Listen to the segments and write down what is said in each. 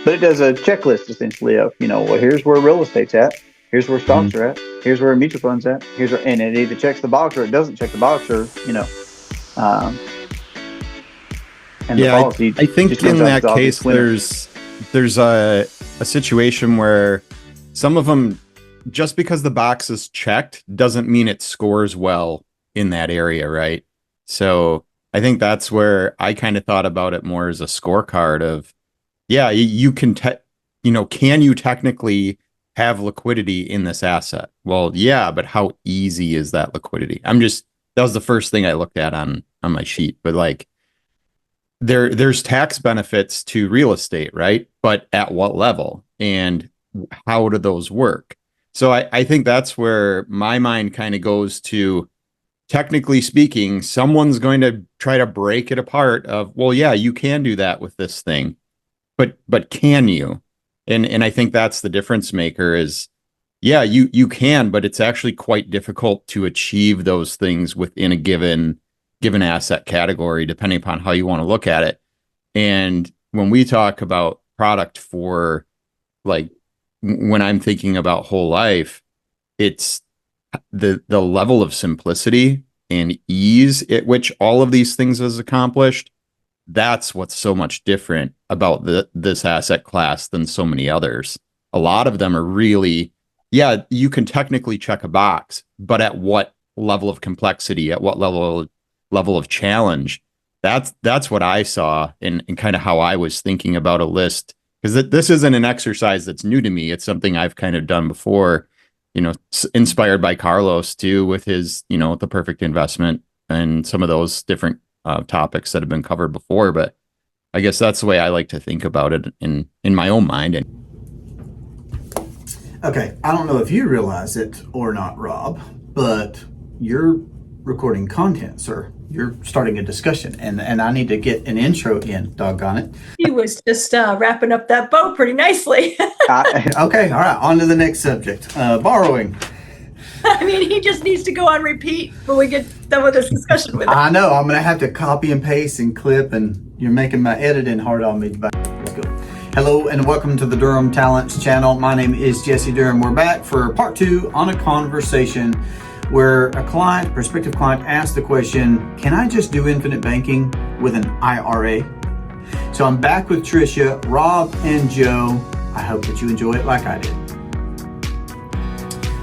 But it does a checklist essentially of, well, here's where real estate's at, here's where stocks are at, here's where mutual funds at, and it either checks the box or it doesn't check the box, or and the policy. I think in that case, there's a situation where some of them, just because the box is checked doesn't mean it scores well in that area, right? So I think that's where I kind of thought about it more as a scorecard of, yeah, you can, can you technically have liquidity in this asset? Well, yeah, but how easy is that liquidity? That was the first thing I looked at on my sheet. But like, there's tax benefits to real estate, right? But at what level and how do those work? So I think that's where my mind kind of goes to, technically speaking, someone's going to try to break it apart of, well, yeah, you can do that with this thing, but can you? And I think that's the difference maker is, yeah, you can, but it's actually quite difficult to achieve those things within a given asset category, depending upon how you want to look at it. And when we talk about product for, like, when I'm thinking about whole life, it's the level of simplicity and ease at which all of these things is accomplished. That's what's so much different about this asset class than so many others. A lot of them are really, yeah, you can technically check a box, but at what level of complexity, at what level of challenge? That's what I saw and kind of how I was thinking about a list. Because this isn't an exercise that's new to me. It's something I've kind of done before, inspired by Carlos too, with his, the perfect investment and some of those different topics that have been covered before. But I guess that's the way I like to think about it in my own mind. Okay, I don't know if you realize it or not, Rob, but you're recording content, sir. You're starting a discussion, and I need to get an intro in, doggone it. He was just wrapping up that bow pretty nicely. Okay, all right, on to the next subject, borrowing. I mean, he just needs to go on repeat when we get done with this discussion with him. I know, I'm going to have to copy and paste and clip, and you're making my editing hard on me. But let's go. Hello, and welcome to the Durham Talents channel. My name is Jesse Durham. We're back for part 2 on a conversation where a prospective client asked the question, can I just do infinite banking with an IRA? So I'm back with Tricia, Rob, and Joe. I hope that you enjoy it like I did.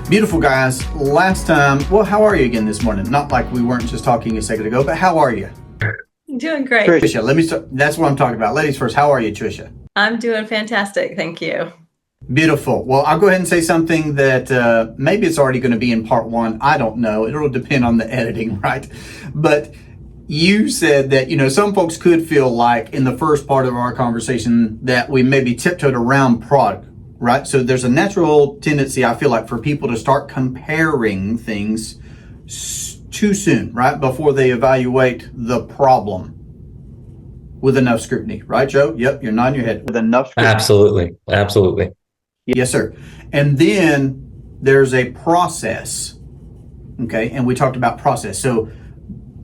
Beautiful guys. Last time, well, how are you again this morning? Not like we weren't just talking a second ago, but how are you? Doing great. Tricia, let me start. That's what I'm talking about. Ladies first, how are you, Tricia? I'm doing fantastic. Thank you. Beautiful. Well, I'll go ahead and say something that maybe it's already going to be in part 1. I don't know. It'll depend on the editing, right? But you said that, some folks could feel like in the first part of our conversation that we maybe tiptoed around product, right? So there's a natural tendency, I feel like, for people to start comparing things too soon, right? Before they evaluate the problem with enough scrutiny, right, Joe? Yep, you're nodding your head. With enough scrutiny. Absolutely. Yes, sir. And then there's a process, okay? And we talked about process. So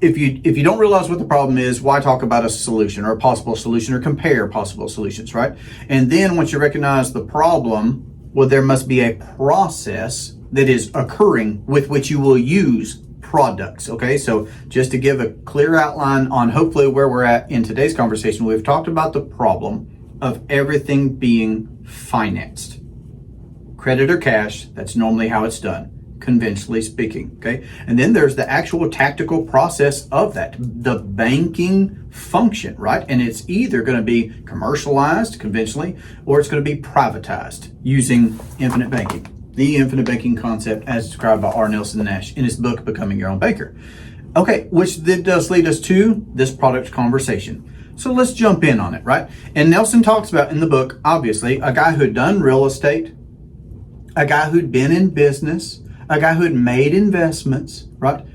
if you don't realize what the problem is, why talk about a solution or a possible solution or compare possible solutions, right? And then once you recognize the problem, well, there must be a process that is occurring with which you will use products, okay? So just to give a clear outline on hopefully where we're at in today's conversation, we've talked about the problem of everything being financed. Credit or cash, that's normally how it's done, conventionally speaking, okay? And then there's the actual tactical process of that, the banking function, right? And it's either going to be commercialized conventionally, or it's going to be privatized using infinite banking, the infinite banking concept as described by R. Nelson Nash in his book, Becoming Your Own Banker. Okay, which then does lead us to this product conversation. So let's jump in on it, right? And Nelson talks about in the book, obviously, a guy who'd done real estate, a guy who'd been in business, a guy who'd made investments, right?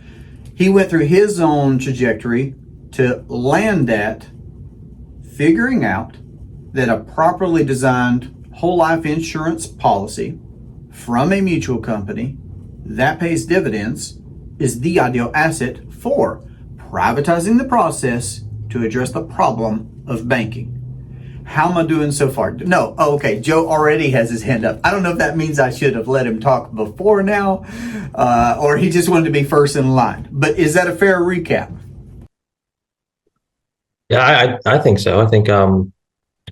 He went through his own trajectory to land at figuring out that a properly designed whole life insurance policy from a mutual company that pays dividends is the ideal asset for privatizing the process to address the problem of banking. How am I doing so far? No. Oh, okay. Joe already has his hand up. I don't know if that means I should have let him talk before now, or he just wanted to be first in line. But is that a fair recap? Yeah, I think so. I think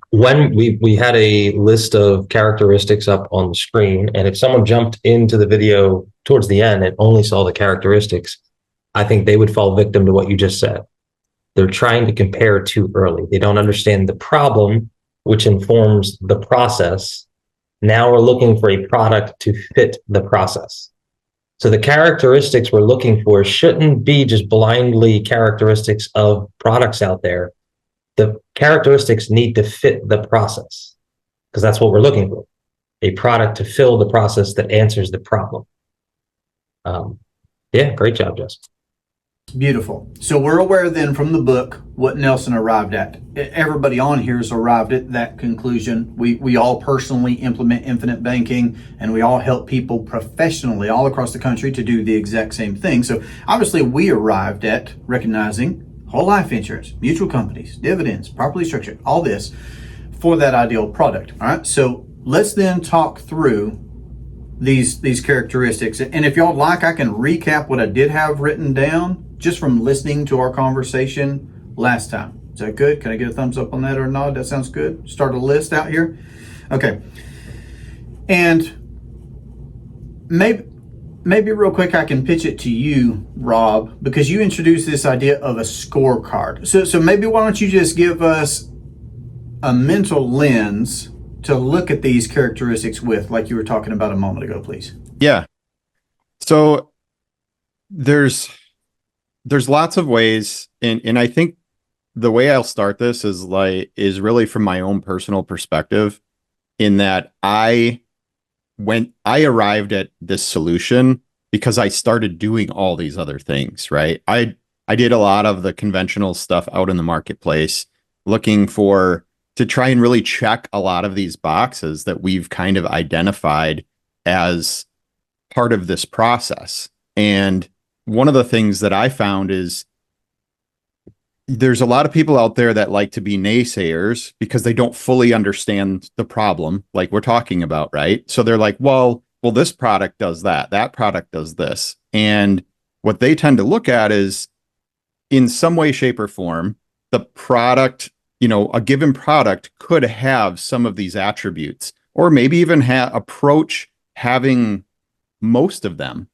when we had a list of characteristics up on the screen, and if someone jumped into the video towards the end and only saw the characteristics, I think they would fall victim to what you just said. They're trying to compare too early. They don't understand the problem, which informs the process. Now we're looking for a product to fit the process. So the characteristics we're looking for shouldn't be just blindly characteristics of products out there. The characteristics need to fit the process, because that's what we're looking for, a product to fill the process that answers the problem. Yeah, great job, Jess. Beautiful. So we're aware then from the book what Nelson arrived at. Everybody on here has arrived at that conclusion. We all personally implement infinite banking, and we all help people professionally all across the country to do the exact same thing. So obviously we arrived at recognizing whole life insurance, mutual companies, dividends, properly structured, all this for that ideal product. All right. So let's then talk through these characteristics. And if y'all like, I can recap what I did have written down just from listening to our conversation last time. Is that good? Can I get a thumbs up on that or a nod? That sounds good. Start a list out here. Okay. And maybe real quick, I can pitch it to you, Rob, because you introduced this idea of a scorecard. So maybe why don't you just give us a mental lens to look at these characteristics with, like you were talking about a moment ago, please. Yeah. So there's lots of ways, and I think the way I'll start this is really from my own personal perspective, in that I arrived at this solution because I started doing all these other things, right? I did a lot of the conventional stuff out in the marketplace, looking to try and really check a lot of these boxes that we've kind of identified as part of this process. And one of the things that I found is there's a lot of people out there that like to be naysayers because they don't fully understand the problem, like we're talking about, right? So they're like, well, this product does that product does this. And what they tend to look at is, in some way, shape, or form, the product, a given product could have some of these attributes, or maybe even approach having most of them.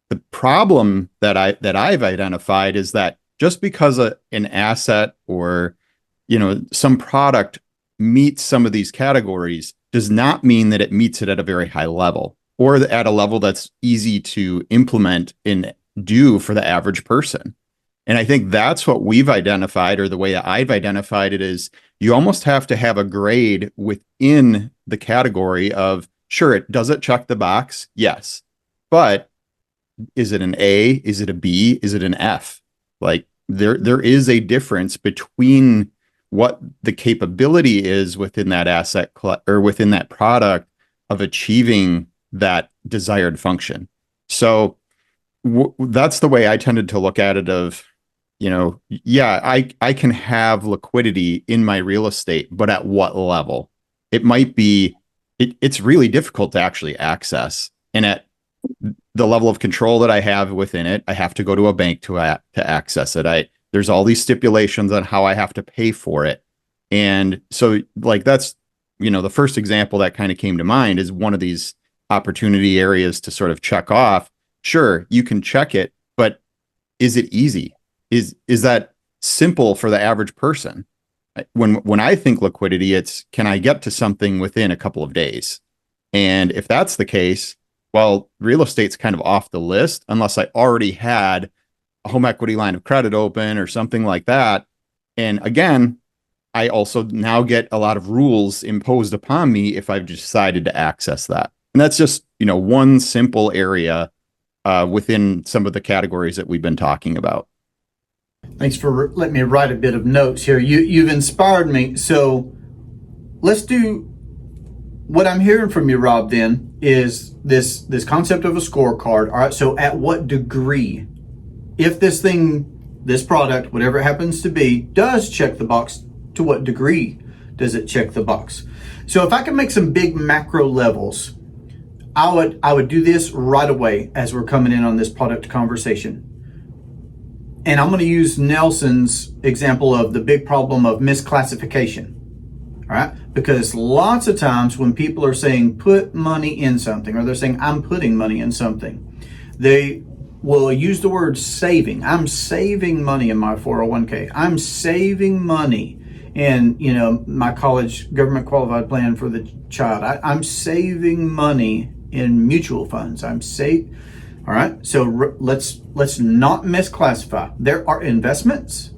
The problem that I've identified is that just because an asset or some product meets some of these categories does not mean that it meets it at a very high level, or at a level that's easy to implement and do for the average person. And I think that's what we've identified, or the way that I've identified it, is you almost have to have a grade within the category of, sure, does it check the box? Yes. But is it an A? Is it a B? Is it an F? Like there is a difference between what the capability is within that asset or within that product of achieving that desired function. So that's the way I tended to look at it of, I can have liquidity in my real estate, but at what level? It might be, it's really difficult to actually access. And at the level of control that I have within it, I have to go to a bank to access it. There's all these stipulations on how I have to pay for it. And so that's, the first example that kind of came to mind is one of these opportunity areas to sort of check off. Sure, you can check it, but is it easy? Is that simple for the average person? When I think liquidity, it's, can I get to something within a couple of days? And if that's the case, well, real estate's kind of off the list unless I already had a home equity line of credit open or something like that. And again, I also now get a lot of rules imposed upon me if I've decided to access that. And that's just, one simple area within some of the categories that we've been talking about. Thanks for letting me write a bit of notes here. You've inspired me. So let's do what I'm hearing from you, Rob, then, is this concept of a scorecard. All right. So at what degree, if this product, whatever it happens to be, does check the box, to what degree does it check the box? So if I can make some big macro levels, I would do this right away as we're coming in on this product conversation. And I'm going to use Nelson's example of the big problem of misclassification. All right? Because lots of times when people are saying put money in something, or they're saying I'm putting money in something, they will use the word saving. I'm saving money in my 401k. I'm saving money in, my college government qualified plan for the child. I'm saving money in mutual funds. All right. So let's not misclassify. There are investments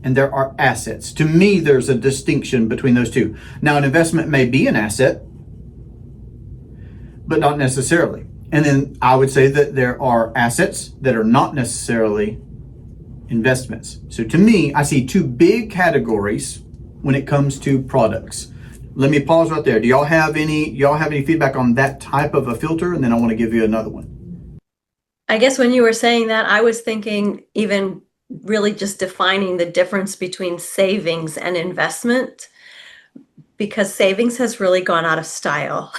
and there are assets. To me, there's a distinction between those two. Now, an investment may be an asset, but not necessarily. And then I would say that there are assets that are not necessarily investments. So to me, I see two big categories when it comes to products. Let me pause right there. Do y'all have any feedback on that type of a filter? And then I want to give you another one. I guess when you were saying that, I was thinking even really just defining the difference between savings and investment, because savings has really gone out of style,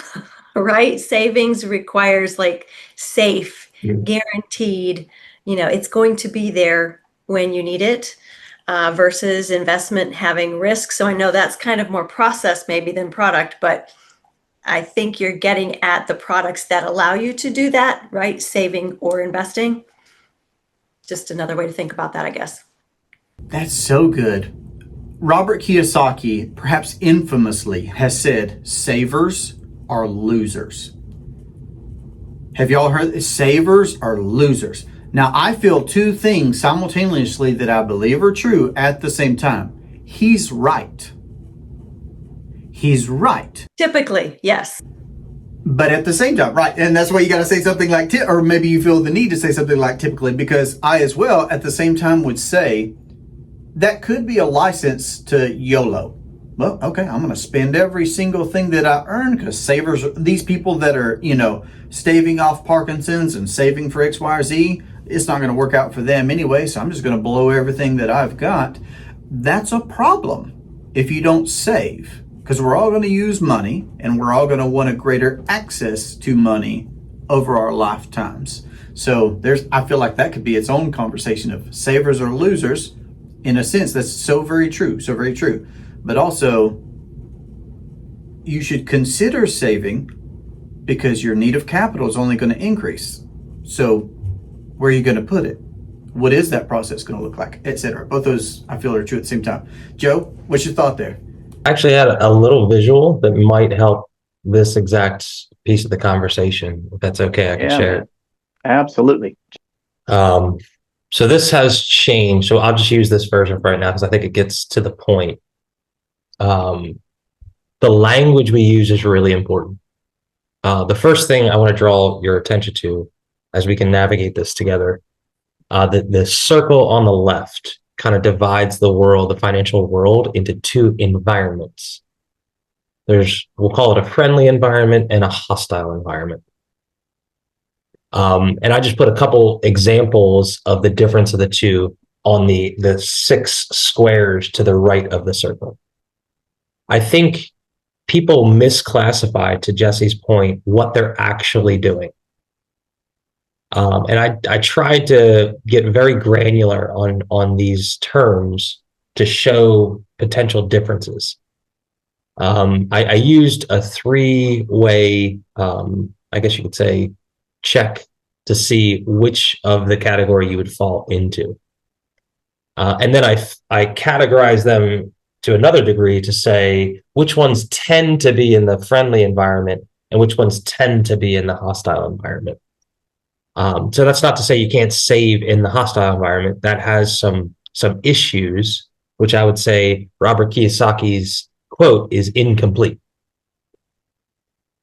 right? Savings requires like safe, guaranteed, it's going to be there when you need it, versus investment having risk. So I know that's kind of more process maybe than product, but I think you're getting at the products that allow you to do that, right? Saving or investing. Just another way to think about that, I guess. That's so good. Robert Kiyosaki, perhaps infamously, has said, savers are losers. Have y'all heard this? Savers are losers. Now, I feel two things simultaneously that I believe are true at the same time. He's right. He's right. Typically, yes. But at the same time, right. And that's why you got to say something like, or maybe you feel the need to say something like typically, because I as well at the same time would say that could be a license to YOLO. Well, okay, I'm going to spend every single thing that I earn, because savers, these people that are, staving off Parkinson's and saving for X, Y, or Z, it's not going to work out for them anyway. So I'm just going to blow everything that I've got. That's a problem if you don't save. Because we're all going to use money and we're all going to want a greater access to money over our lifetimes. So I feel like that could be its own conversation of savers or losers. In a sense, that's so very true, so very true. But also, you should consider saving because your need of capital is only going to increase. So where are you going to put it? What is that process going to look like, etc.? Both those I feel are true at the same time. Joe, what's your thought there? Actually had a little visual that might help this exact piece of the conversation. If that's okay, I can share it. Absolutely. So this has changed. So I'll just use this version for right now because I think it gets to the point. The language we use is really important. The first thing I want to draw your attention to as we can navigate this together, the circle on the left kind of divides the financial world into two environments. We'll call it a friendly environment and a hostile environment. And I just put a couple examples of the difference of the two on the 6 squares to the right of the circle. I think people misclassify, to Jesse's point, what they're actually doing. And I tried to get very granular on these terms to show potential differences. I used a 3-way, I guess you could say, check to see which of the category you would fall into. And then I categorize them to another degree to say which ones tend to be in the friendly environment and which ones tend to be in the hostile environment. So that's not to say you can't save in the hostile environment. That has some issues, which I would say Robert Kiyosaki's quote is incomplete.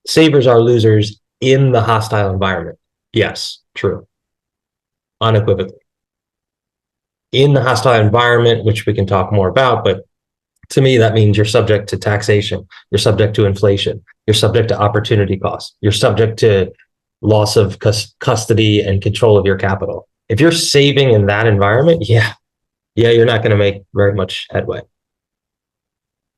Savers are losers in the hostile environment. Yes, true. Unequivocally. In the hostile environment, which we can talk more about, but to me, that means you're subject to taxation. You're subject to inflation. You're subject to opportunity costs. You're subject to loss of custody and control of your capital. If you're saving in that environment, yeah, you're not going to make very much headway.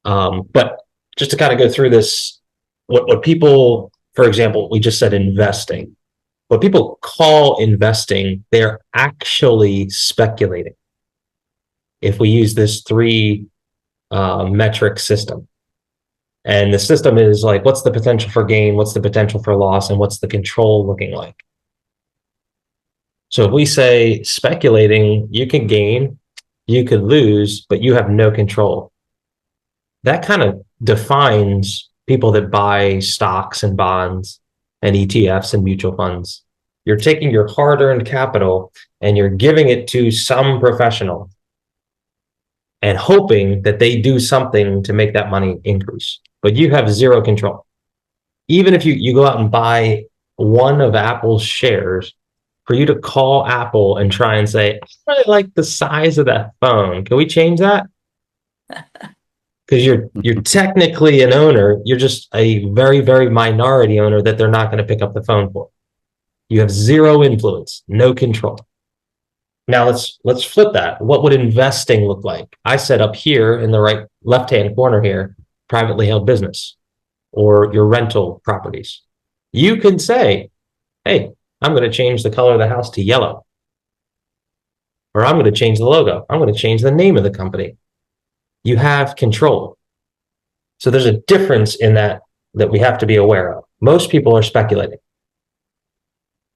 But just to kind of go through this, what people, for example, we just said investing. What people call investing, they're actually speculating. If we use this 3 metric system, and the system is like, what's the potential for gain, what's the potential for loss, and what's the control looking like? So if we say speculating, you can gain, you could lose, but you have no control. That kind of defines people that buy stocks and bonds and ETFs and mutual funds. You're taking your hard-earned capital and you're giving it to some professional and hoping that they do something to make that money increase. But you have zero control. Even if you go out and buy one of Apple's shares, for you to call Apple and try and say, I really like the size of that phone. Can we change that? Because you're technically an owner. You're just a very, very minority owner that they're not going to pick up the phone for. You have zero influence, no control. Now let's flip that. What would investing look like? I said up here in the left-hand corner here, privately held business or your rental properties. You can say, hey, I'm going to change the color of the house to yellow. Or I'm going to change the logo. I'm going to change the name of the company. You have control. So there's a difference in that we have to be aware of. Most people are speculating.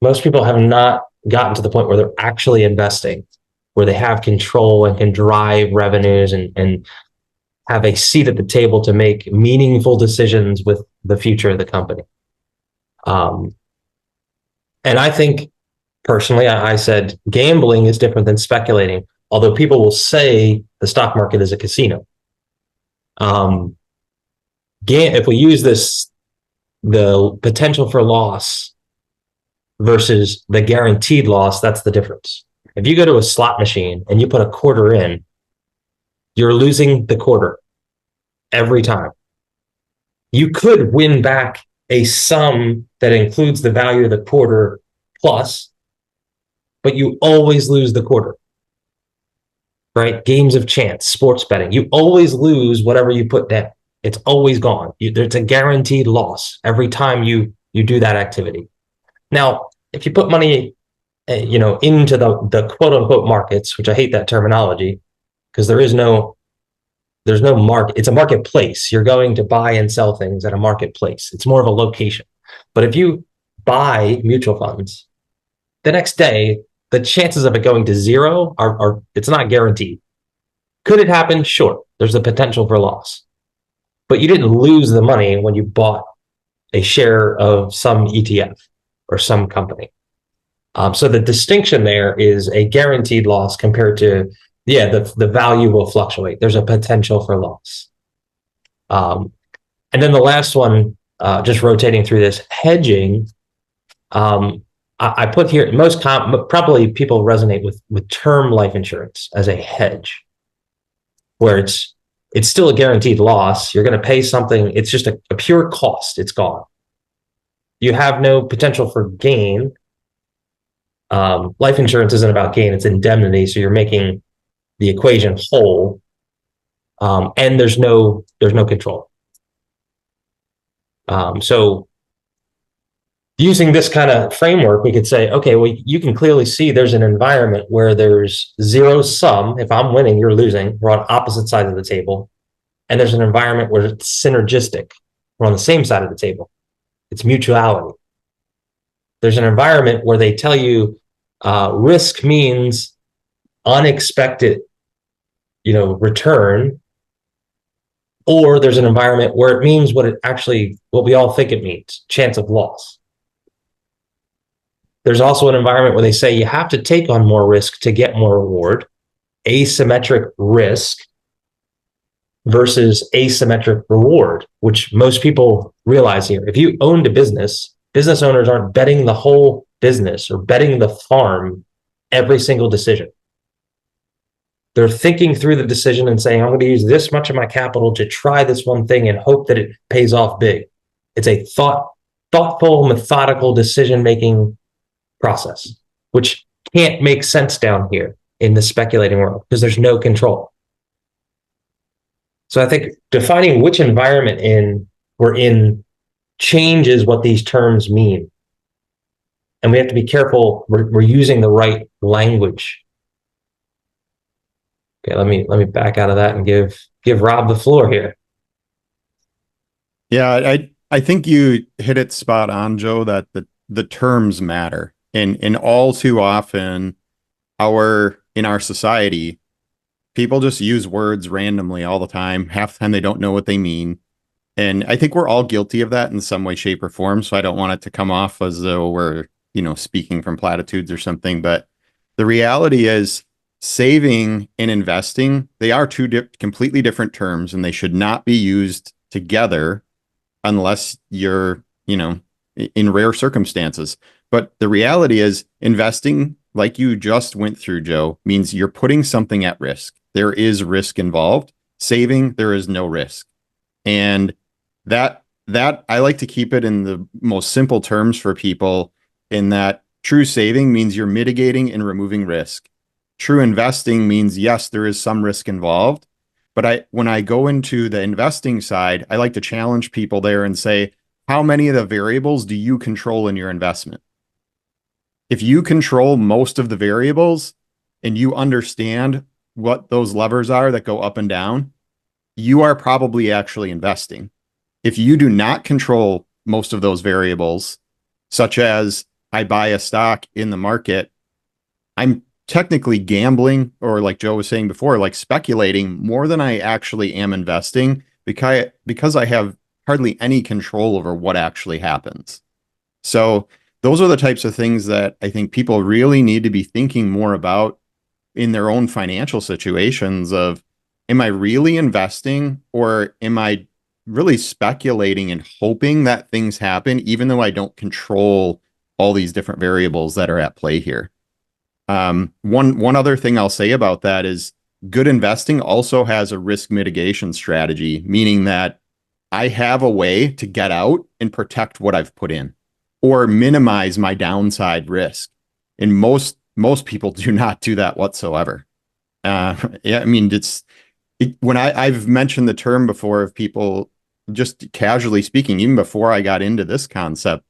Most people have not gotten to the point where they're actually investing, where they have control and can drive revenues and have a seat at the table to make meaningful decisions with the future of the company. And I think, personally, I said gambling is different than speculating, although people will say the stock market is a casino. If we use the potential for loss versus the guaranteed loss, that's the difference. If you go to a slot machine and you put a quarter in, you're losing the quarter every time. You could win back a sum that includes the value of the quarter plus, but you always lose the quarter, right? Games of chance, sports betting, you always lose whatever you put down. It's always gone. It's a guaranteed loss every time you do that activity. Now, if you put money, into the quote unquote markets, which I hate that terminology, because there's no market. It's a marketplace. You're going to buy and sell things at a marketplace. It's more of a location. But if you buy mutual funds, the next day, the chances of it going to zero are it's not guaranteed. Could it happen? Sure. There's a potential for loss. But you didn't lose the money when you bought a share of some ETF or some company. So the distinction there is a guaranteed loss compared to, the value will fluctuate. There's a potential for loss. And then the last one, just rotating through this, hedging. I put here, probably people resonate with term life insurance as a hedge, where it's still a guaranteed loss. You're going to pay something. It's just a pure cost. It's gone. You have no potential for gain. Life insurance isn't about gain. It's indemnity. So you're making the equation whole. And there's no control. So using this kind of framework, we could say, okay, well, you can clearly see there's an environment where there's zero sum. If I'm winning, you're losing. We're on opposite sides of the table. And there's an environment where it's synergistic. We're on the same side of the table. It's mutuality. There's an environment where they tell you risk means unexpected, return. Or there's an environment where it means what we all think it means, chance of loss. There's also an environment where they say you have to take on more risk to get more reward, asymmetric risk versus asymmetric reward, which most people realize here. If you owned a business owners aren't betting the whole business or betting the farm every single decision. They're thinking through the decision and saying, I'm going to use this much of my capital to try this one thing and hope that it pays off big. It's a thoughtful, methodical decision-making process, which can't make sense down here in the speculating world because there's no control. So I think defining which environment we're in changes what these terms mean. And we have to be careful we're using the right language. Okay, let me back out of that and give Rob the floor here. Yeah, I think you hit it spot on, Joe, that the terms matter. And all too often in our society, people just use words randomly all the time. Half the time they don't know what they mean. And I think we're all guilty of that in some way, shape, or form. So I don't want it to come off as though we're, speaking from platitudes or something. But the reality is saving and investing, they are two completely different terms, and they should not be used together unless you're, in rare circumstances. But the reality is investing, like you just went through, Joe, means you're putting something at risk. There is risk involved. Saving, there is no risk. And that I like to keep it in the most simple terms for people, in that true saving means you're mitigating and removing risk. True investing means, yes, there is some risk involved. But when I go into the investing side, I like to challenge people there and say, how many of the variables do you control in your investment? If you control most of the variables and you understand what those levers are that go up and down, you are probably actually investing. If you do not control most of those variables, such as I buy a stock in the market, I'm technically gambling, or like Joe was saying before, like speculating more than I actually am investing, because I have hardly any control over what actually happens. So those are the types of things that I think people really need to be thinking more about in their own financial situations of, am I really investing, or am I really speculating and hoping that things happen, even though I don't control all these different variables that are at play here? One other thing I'll say about that is good investing also has a risk mitigation strategy, meaning that I have a way to get out and protect what I've put in, or minimize my downside risk. And most people do not do that whatsoever. Yeah, I mean, when I've mentioned the term before of people just casually speaking, even before I got into this concept,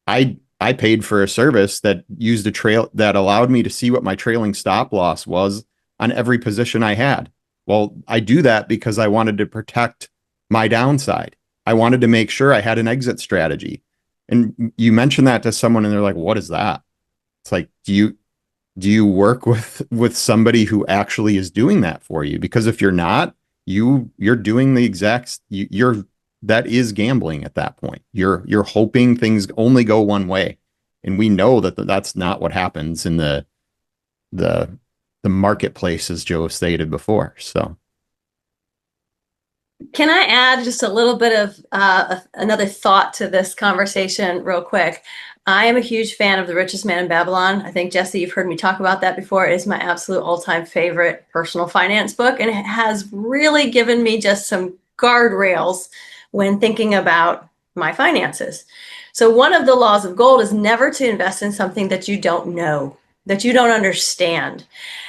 I paid for a service that used a trail that allowed me to see what my trailing stop loss was on every position I had. Well, I do that because I wanted to protect my downside. I wanted to make sure I had an exit strategy. And you mention that to someone and they're like, what is that? It's like, do you work with somebody who actually is doing that for you? Because if you're not, you're doing the exact, that is gambling at that point. You're hoping things only go one way. And we know that that's not what happens in the marketplace, as Joe stated before. So can I add just a little bit of another thought to this conversation real quick? I am a huge fan of The Richest Man in Babylon. I think, Jesse, you've heard me talk about that before. It is my absolute all-time favorite personal finance book, and it has really given me just some guardrails when thinking about my finances. So one of the laws of gold is never to invest in something that you don't know, that you don't understand.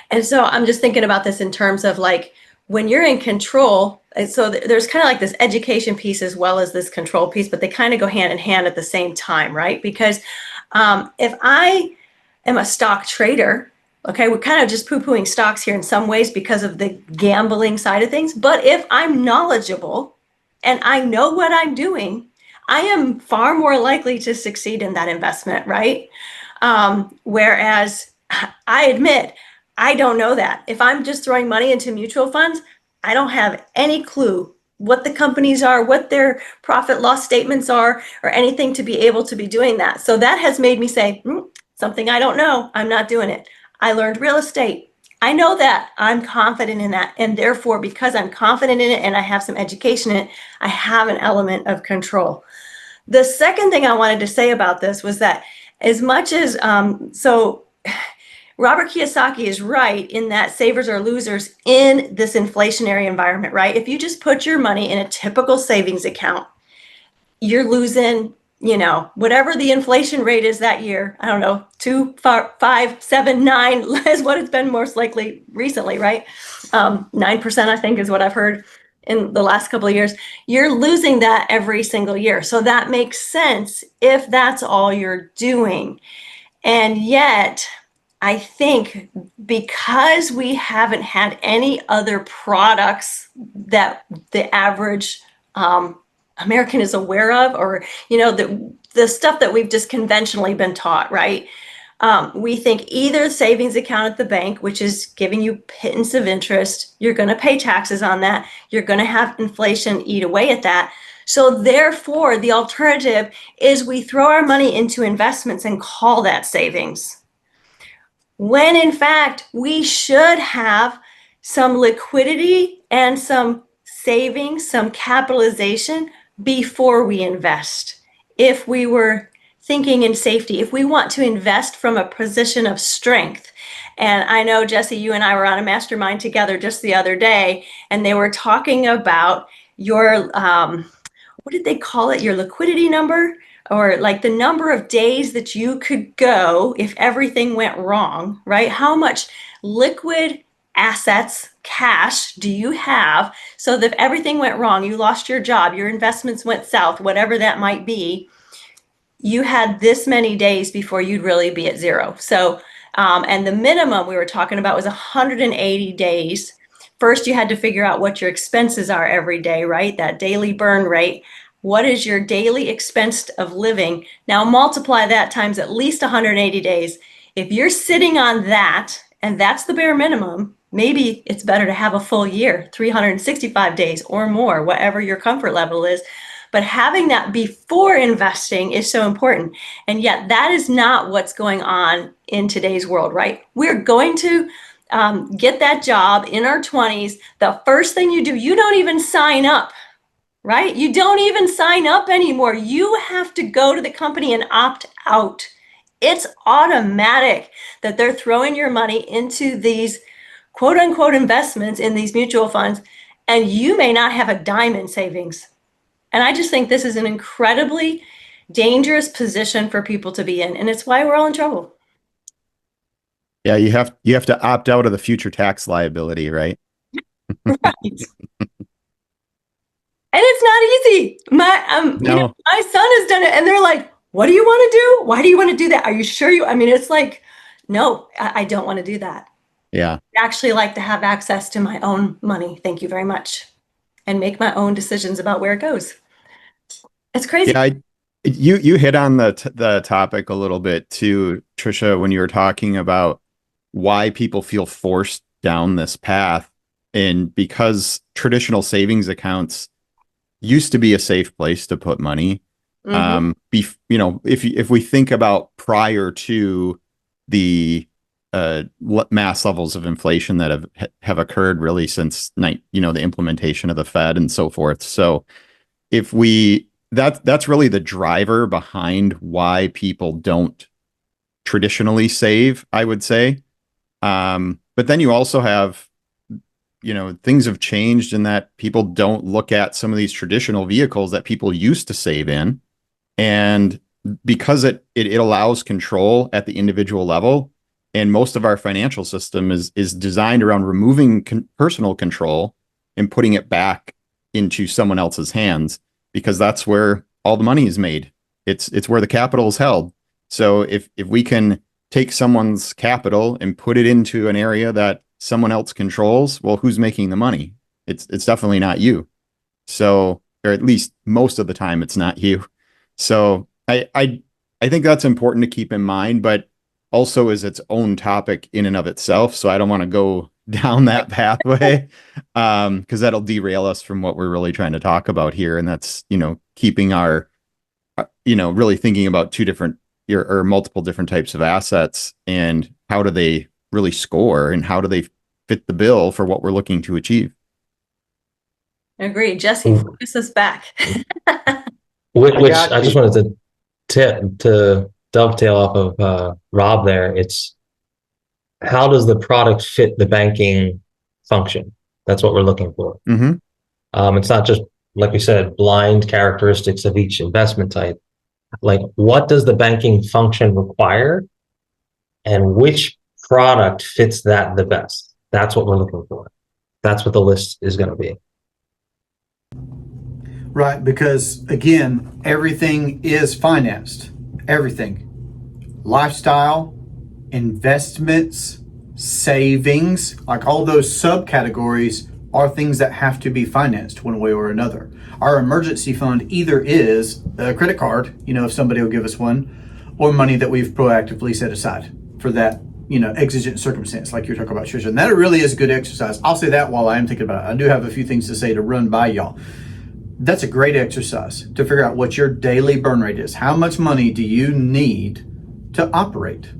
And so I'm just thinking about this in terms of like, when you're in control, so there's kind of like this education piece as well as this control piece, but they kind of go hand in hand at the same time, right? Because if I am a stock trader, okay, we're kind of just poo-pooing stocks here in some ways because of the gambling side of things. But if I'm knowledgeable and I know what I'm doing, I am far more likely to succeed in that investment, right? Whereas I admit, I don't know that. If I'm just throwing money into mutual funds, I don't have any clue what the companies are, what their profit loss statements are, or anything to be able to be doing that. So that has made me say, something I don't know, I'm not doing it. I learned real estate. I know that. I'm confident in that. And therefore, because I'm confident in it and I have some education in it, I have an element of control. The second thing I wanted to say about this was that as much as, Robert Kiyosaki is right in that savers are losers in this inflationary environment, right? If you just put your money in a typical savings account, you're losing, whatever the inflation rate is that year. I don't know, 2, 5, 7, 9 is what it's been most likely recently, right? 9%, I think, is what I've heard. in the last couple of years, you're losing that every single year. So that makes sense if that's all you're doing. And yet, I think because we haven't had any other products that the average American is aware of, or, you know, the stuff that we've just conventionally been taught, right? We think either savings account at the bank, which is giving you pittance of interest, you're going to pay taxes on that, you're going to have inflation eat away at that. So therefore, the alternative is we throw our money into investments and call that savings. When in fact, we should have some liquidity and some savings, some capitalization before we invest. If we were thinking in safety, if we want to invest from a position of strength. And I know, Jesse, you and I were on a mastermind together just the other day, and they were talking about your, what did they call it? Your liquidity number, or like the number of days that you could go if everything went wrong, right? How much liquid assets, cash, do you have so that if everything went wrong, you lost your job, your investments went south, whatever that might be, you had this many days before you'd really be at zero. So, and the minimum we were talking about was 180 days. First, you had to figure out what your expenses are every day, right? That daily burn rate. What is your daily expense of living? Now multiply that times at least 180 days. If you're sitting on that, and that's the bare minimum, maybe it's better to have a full year, 365 days or more, whatever your comfort level is. But having that before investing is so important. And yet that is not what's going on in today's world, right? We're going to get that job in our 20s. The first thing you do, you don't even sign up, right? You don't even sign up anymore. You have to go to the company and opt out. It's automatic that they're throwing your money into these quote unquote investments in these mutual funds, and you may not have a dime in savings. And I just think this is an incredibly dangerous position for people to be in. And it's why we're all in trouble. Yeah, you have to opt out of the future tax liability, right? Right. And it's not easy. No. You know, my son has done it, and they're like, "What do you want to do? Why do you want to do that? Are you sure you?" I mean, it's like, no, I don't want to do that. Yeah. I actually like to have access to my own money. Thank you very much, and make my own decisions about where it goes. It's crazy. Yeah, you hit on the topic a little bit too, Tricia, when you were talking about why people feel forced down this path, and because traditional savings accounts used to be a safe place to put money. Mm-hmm. You know, if we think about prior to the mass levels of inflation that have occurred really since the implementation of the Fed and so forth. So if that's really the driver behind why people don't traditionally save, I would say. But then you also have, things have changed in that people don't look at some of these traditional vehicles that people used to save in. And because it allows control at the individual level, and most of our financial system is designed around removing personal control and putting it back into someone else's hands, because that's where all the money is made. It's where the capital is held. So if we can take someone's capital and put it into an area that someone else controls, well, who's making the money? It's definitely not you. So, or at least most of the time, it's not you. So I think that's important to keep in mind, but also is its own topic in and of itself. So I don't want to go down that pathway, because that'll derail us from what we're really trying to talk about here. And that's, keeping our, really thinking about two different or multiple different types of assets, and how do they really score, and how do they fit the bill for what we're looking to achieve. Agreed. Jesse, focus us back. Which I just wanted to dovetail off of Rob there. It's how does the product fit the banking function? That's what we're looking for. Mm-hmm. It's not just, like we said, blind characteristics of each investment type. Like, what does the banking function require, and which product fits that the best? That's what we're looking for. That's what the list is going to be. Right, because again, everything is financed. Everything. Lifestyle, investments, savings, like all those subcategories are things that have to be financed one way or another. Our emergency fund either is a credit card, if somebody will give us one, or money that we've proactively set aside for that, exigent circumstance like you're talking about, Tricia. And that really is a good exercise. I'll say that while I am thinking about it. I do have a few things to say to run by y'all. That's a great exercise to figure out what your daily burn rate is. How much money do you need to operate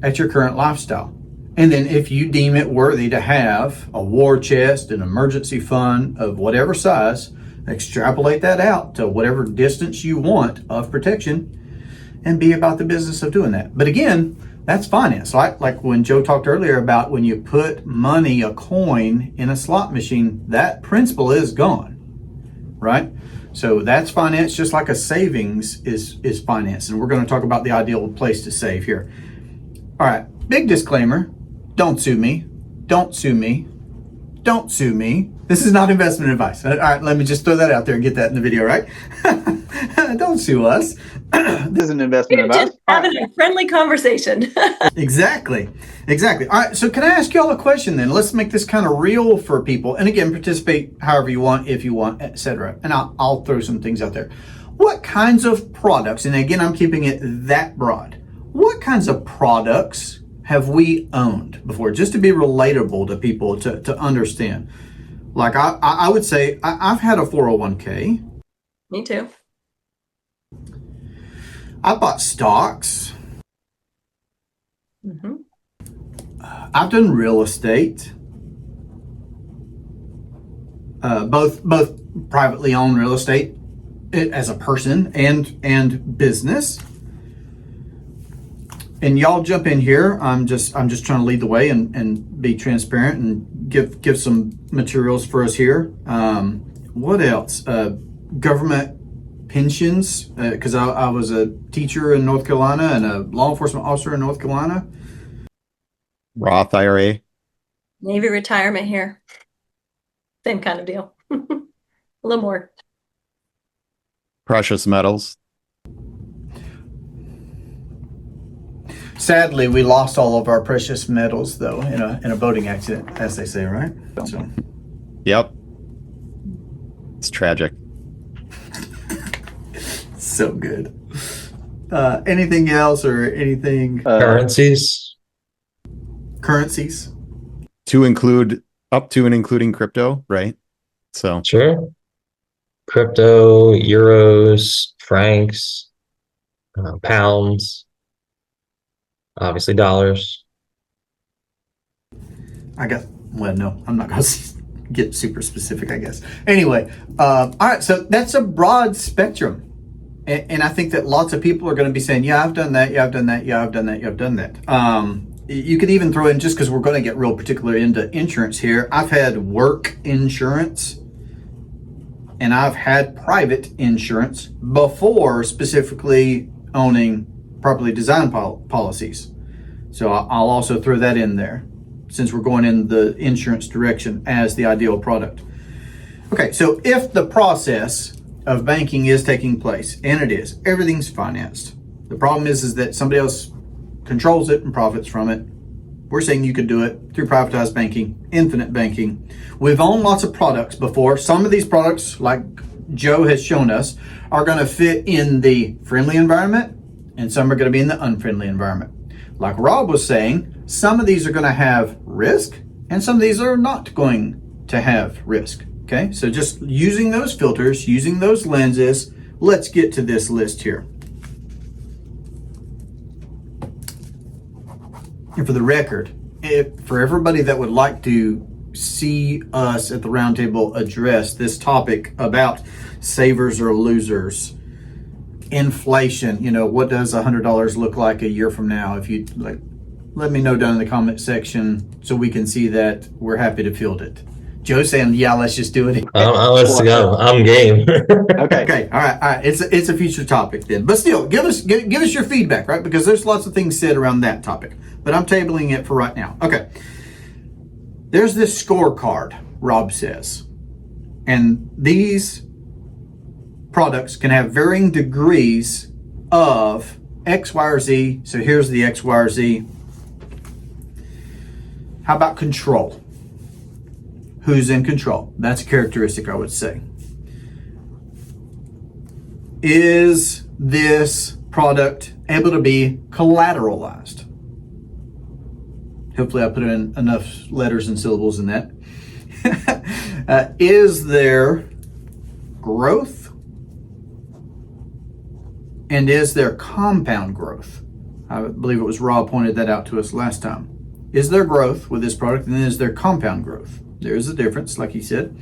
at your current lifestyle? And then if you deem it worthy to have a war chest, an emergency fund of whatever size, extrapolate that out to whatever distance you want of protection and be about the business of doing that. But again, that's finance. Like when Joe talked earlier about when you put money, a coin in a slot machine, that principle is gone, right? So that's finance, just like a savings is finance. And we're going to talk about the ideal place to save here. All right, big disclaimer. Don't sue me. Don't sue me. Don't sue me. This is not investment advice. All right, let me just throw that out there and get that in the video, right? Don't sue us. This is an investment We're advice. just having a friendly conversation. Exactly. All right, so can I ask y'all a question then? Let's make this kind of real for people. And again, participate however you want, if you want, etc. And I'll throw some things out there. What kinds of products, and again, I'm keeping it that broad. What kinds of products have we owned before, just to be relatable to people to understand? Like I would say I've had a 401k. Me too. I bought stocks. Mm-hmm. I've done real estate, both privately owned real estate as a person and business. And y'all jump in here. I'm just trying to lead the way and be transparent and give some materials for us here. What else? Government pensions, because I was a teacher in North Carolina and a law enforcement officer in North Carolina. Roth IRA. Navy retirement here. Same kind of deal. A little more. Precious metals. Sadly, we lost all of our precious metals, though, in a boating accident, as they say, right? So. Yep. It's tragic. So good. Anything else or anything? Currencies. Currencies. To include up to and including crypto, right? So Sure. Crypto, euros, francs, pounds, obviously dollars. No, I'm not going to get super specific, I guess. Anyway, all right, so that's a broad spectrum. And I think that lots of people are going to be saying, yeah, I've done that, yeah, I've done that, yeah, I've done that, yeah, I've done that. You could even throw in, just because we're going to get real particular into insurance here, I've had work insurance and I've had private insurance before specifically owning properly designed policies. So I'll also throw that in there since we're going in the insurance direction as the ideal product. Okay, so if the process of banking is taking place, and it is, everything's financed. The problem is that somebody else controls it and profits from it. We're saying you could do it through privatized banking, infinite banking. We've owned lots of products before. Some of these products, like Joe has shown us, are going to fit in the friendly environment, and some are going to be in the unfriendly environment. Like Rob was saying, some of these are going to have risk, and some of these are not going to have risk. Okay, so just using those filters, using those lenses, let's get to this list here. And for the record, for everybody that would like to see us at the roundtable address this topic about savers or losers, inflation, what does $100 look like a year from now? If you like, let me know down in the comment section so we can see that. We're happy to field it. Joe's saying, yeah, let's just do it. Let's go. I'm game. Okay. All right. It's a future topic then. But still, give us your feedback, right? Because there's lots of things said around that topic. But I'm tabling it for right now. Okay. There's this scorecard, Rob says. And these products can have varying degrees of X, Y, or Z. So here's the X, Y, or Z. How about control? Who's in control? That's a characteristic, I would say. Is this product able to be collateralized? Hopefully I put in enough letters and syllables in that. Is there growth? And is there compound growth? I believe it was Rob pointed that out to us last time. Is there growth with this product, and then is there compound growth? There's a difference, like he said.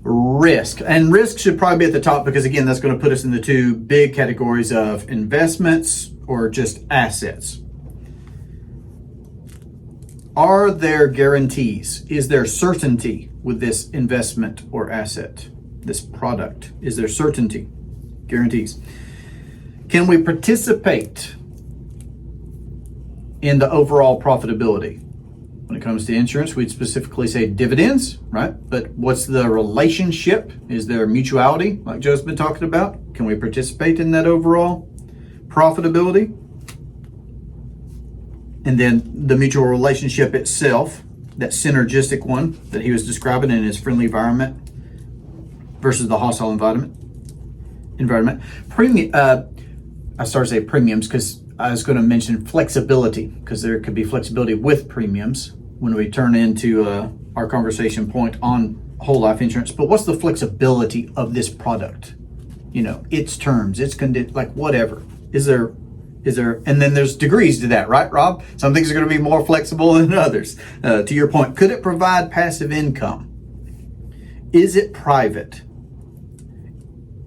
Risk. And risk should probably be at the top because, again, that's going to put us in the two big categories of investments or just assets. Are there guarantees? Is there certainty with this investment or asset, this product? Is there certainty? Guarantees. Can we participate in the overall profitability? When it comes to insurance, we'd specifically say dividends, right? But what's the relationship? Is there mutuality, like Joe's been talking about? Can we participate in that overall profitability? And then the mutual relationship itself, that synergistic one that he was describing in his friendly environment versus the hostile environment. Premium. I started to say premiums because I was going to mention flexibility, because there could be flexibility with premiums when we turn into our conversation point on whole life insurance. But what's the flexibility of this product? You know, its terms, its condition, like whatever. Is there, and then there's degrees to that, right, Rob? Some things are going to be more flexible than others. To your point, could it provide passive income? Is it private?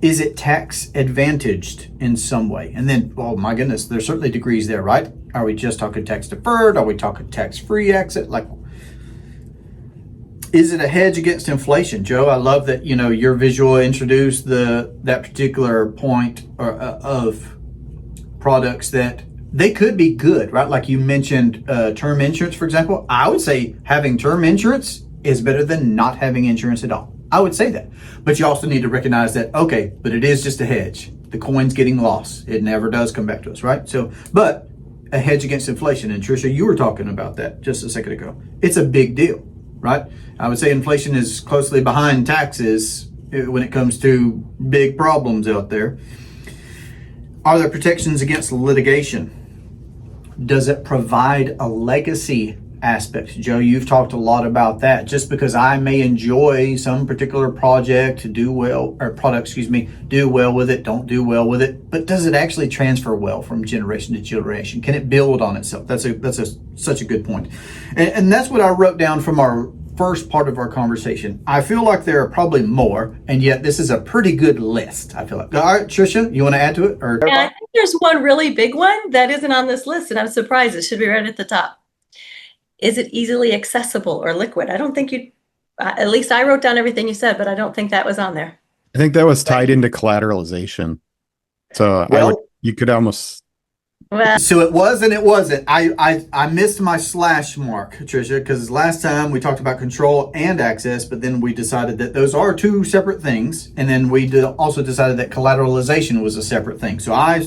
Is it tax advantaged in some way? And then, oh my goodness, there's certainly degrees there, right? Are we just talking tax deferred? Are we talking tax free exit? Like, is it a hedge against inflation? Joe, I love that, you know, your visual introduced that particular point of products that they could be good, right? Like you mentioned term insurance, for example. I would say having term insurance is better than not having insurance at all. I would say that. But you also need to recognize that, okay, but it is just a hedge. The coin's getting lost. It never does come back to us, right? So, but a hedge against inflation. And Tricia, you were talking about that just a second ago. It's a big deal, right? I would say inflation is closely behind taxes when it comes to big problems out there. Are there protections against litigation? Does it provide a legacy aspect? Joe, you've talked a lot about that. Just because I may enjoy some particular project, do well with it, don't do well with it, but does it actually transfer well from generation to generation? Can it build on itself? That's such a good point. And that's what I wrote down from our first part of our conversation. I feel like there are probably more, and yet this is a pretty good list, I feel like. All right, Tricia, you want to add to it? Or yeah, I think there's one really big one that isn't on this list, and I'm surprised. It should be right at the top. Is it easily accessible or liquid? I don't think at least I wrote down everything you said, but I don't think that was on there. I think that was tied into collateralization. So you could almost. Well, so it was and it wasn't. I missed my slash mark, Tricia, because last time we talked about control and access, but then we decided that those are two separate things. And then we also decided that collateralization was a separate thing. So I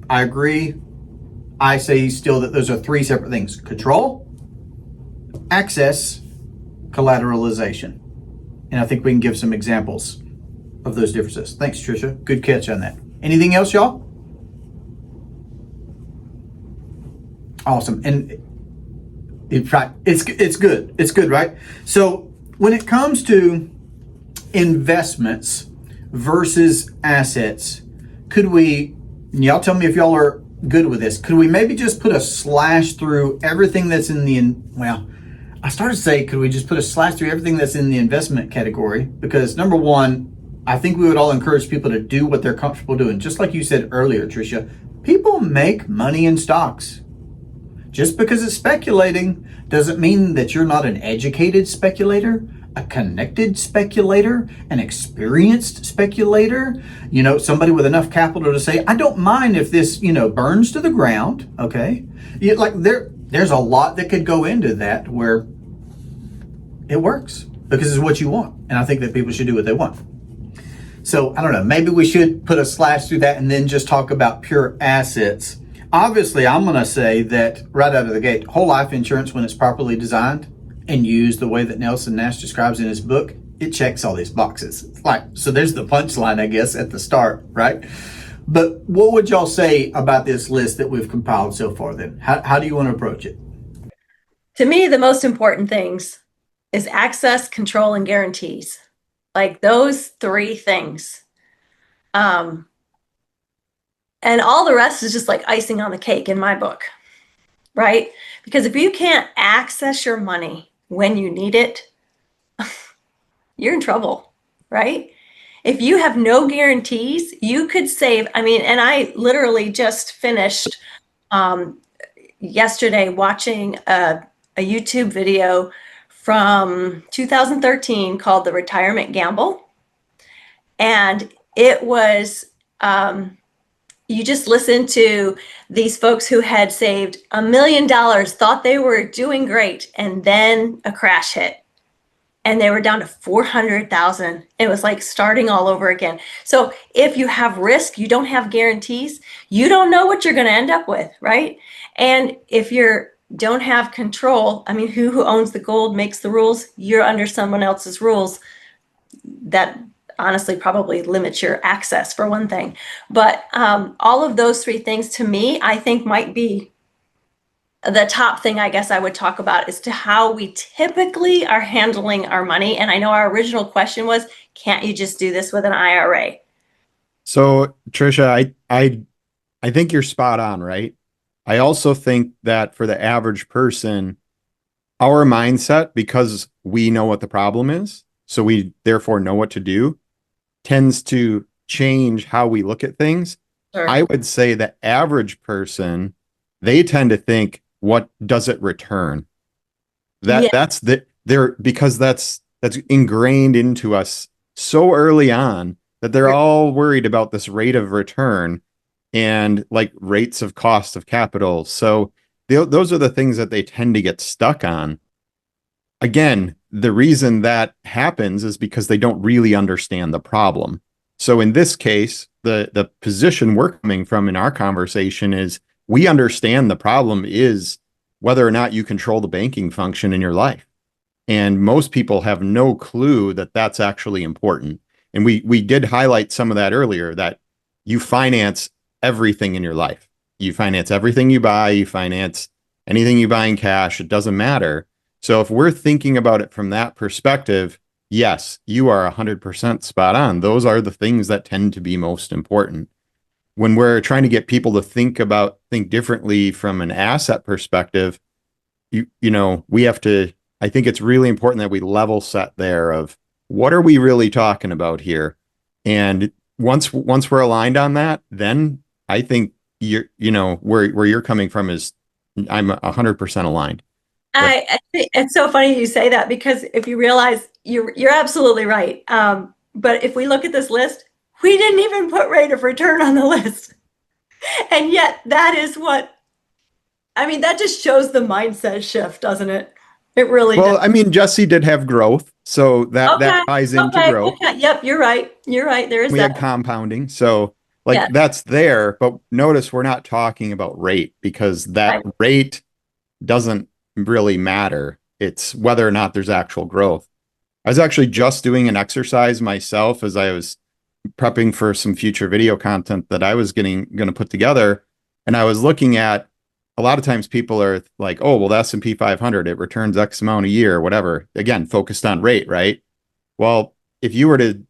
agree. I say still that those are three separate things. Control, access, collateralization. And I think we can give some examples of those differences. Thanks, Tricia. Good catch on that. Anything else, y'all? Awesome. And it's good. It's good, right? So when it comes to investments versus assets, y'all tell me if y'all are good with this, could we maybe just put a slash through everything that's I started to say, could we just put a slash through everything that's in the investment category? Because number one, I think we would all encourage people to do what they're comfortable doing. Just like you said earlier, Tricia, people make money in stocks. Just because it's speculating doesn't mean that you're not an educated speculator, a connected speculator, an experienced speculator, somebody with enough capital to say, I don't mind if this, burns to the ground, okay? There's a lot that could go into that where it works because it's what you want. And I think that people should do what they want. So I don't know, maybe we should put a slash through that and then just talk about pure assets. Obviously, I'm going to say that right out of the gate, whole life insurance, when it's properly designed and used the way that Nelson Nash describes in his book, it checks all these boxes. So there's the punchline, I guess, at the start, right? But what would y'all say about this list that we've compiled so far then? How do you want to approach it? To me, the most important things is access, control, and guarantees. Like those three things. And all the rest is just like icing on the cake in my book, right? Because if you can't access your money when you need it, you're in trouble, right? If you have no guarantees, you could save. I mean, and I literally just finished yesterday watching a YouTube video from 2013 called The Retirement Gamble. And it was, you just listen to these folks who had saved $1 million, thought they were doing great, and then a crash hit. And they were down to 400,000. It was like starting all over again. So if you have risk, you don't have guarantees, you don't know what you're going to end up with, right? And if you don't have control, I mean, who owns the gold makes the rules. You're under someone else's rules. That honestly probably limits your access for one thing. But all of those three things to me, I think might be the top thing I guess I would talk about as to how we typically are handling our money. And I know our original question was, can't you just do this with an IRA? So Tricia, I think you're spot on, right? I also think that for the average person, our mindset, because we know what the problem is, so we therefore know what to do, tends to change how we look at things. Sure. I would say the average person, they tend to think, what does it return? That's because that's ingrained into us so early on that they're all worried about this rate of return and like rates of cost of capital. So those are the things that they tend to get stuck on. Again, the reason that happens is because they don't really understand the problem. So in this case, the position we're coming from in our conversation is we understand the problem is whether or not you control the banking function in your life. And most people have no clue that that's actually important. And we did highlight some of that earlier, that you finance everything in your life. You finance everything you buy, you finance anything you buy in cash, it doesn't matter. So if we're thinking about it from that perspective, yes, you are 100% spot on. Those are the things that tend to be most important. When we're trying to get people to think differently from an asset perspective, you know, we have to, I think it's really important that we level set there of what are we really talking about here? And once we're aligned on that, then I think where you're coming from is I'm 100% aligned. I think it's so funny you say that, because if you realize you're absolutely right. But if we look at this list, we didn't even put rate of return on the list. And yet that is that just shows the mindset shift, doesn't it? It really does. Well, I mean, Jesse did have growth, so that ties into growth. Okay. Yep, you're right. There is we had compounding. So that's there, but notice we're not talking about rate, because that rate doesn't really matter. It's whether or not there's actual growth. I was actually just doing an exercise myself as I was prepping for some future video content that I was going to put together. And I was looking at, a lot of times people are like, oh, well, the S&P 500, it returns X amount a year, whatever. Again, focused on rate, right? Well, if you were to,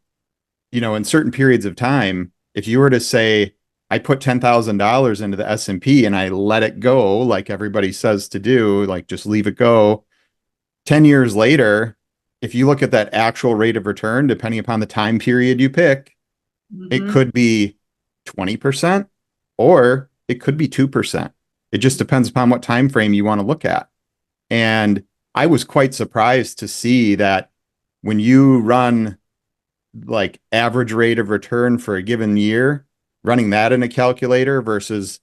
in certain periods of time, if you were to say, I put $10,000 into the S&P and I let it go, like everybody says to do, like just leave it go. 10 years later, if you look at that actual rate of return, depending upon the time period you pick, it could be 20% or it could be 2%. It just depends upon what time frame you want to look at. And I was quite surprised to see that when you run like average rate of return for a given year, running that in a calculator versus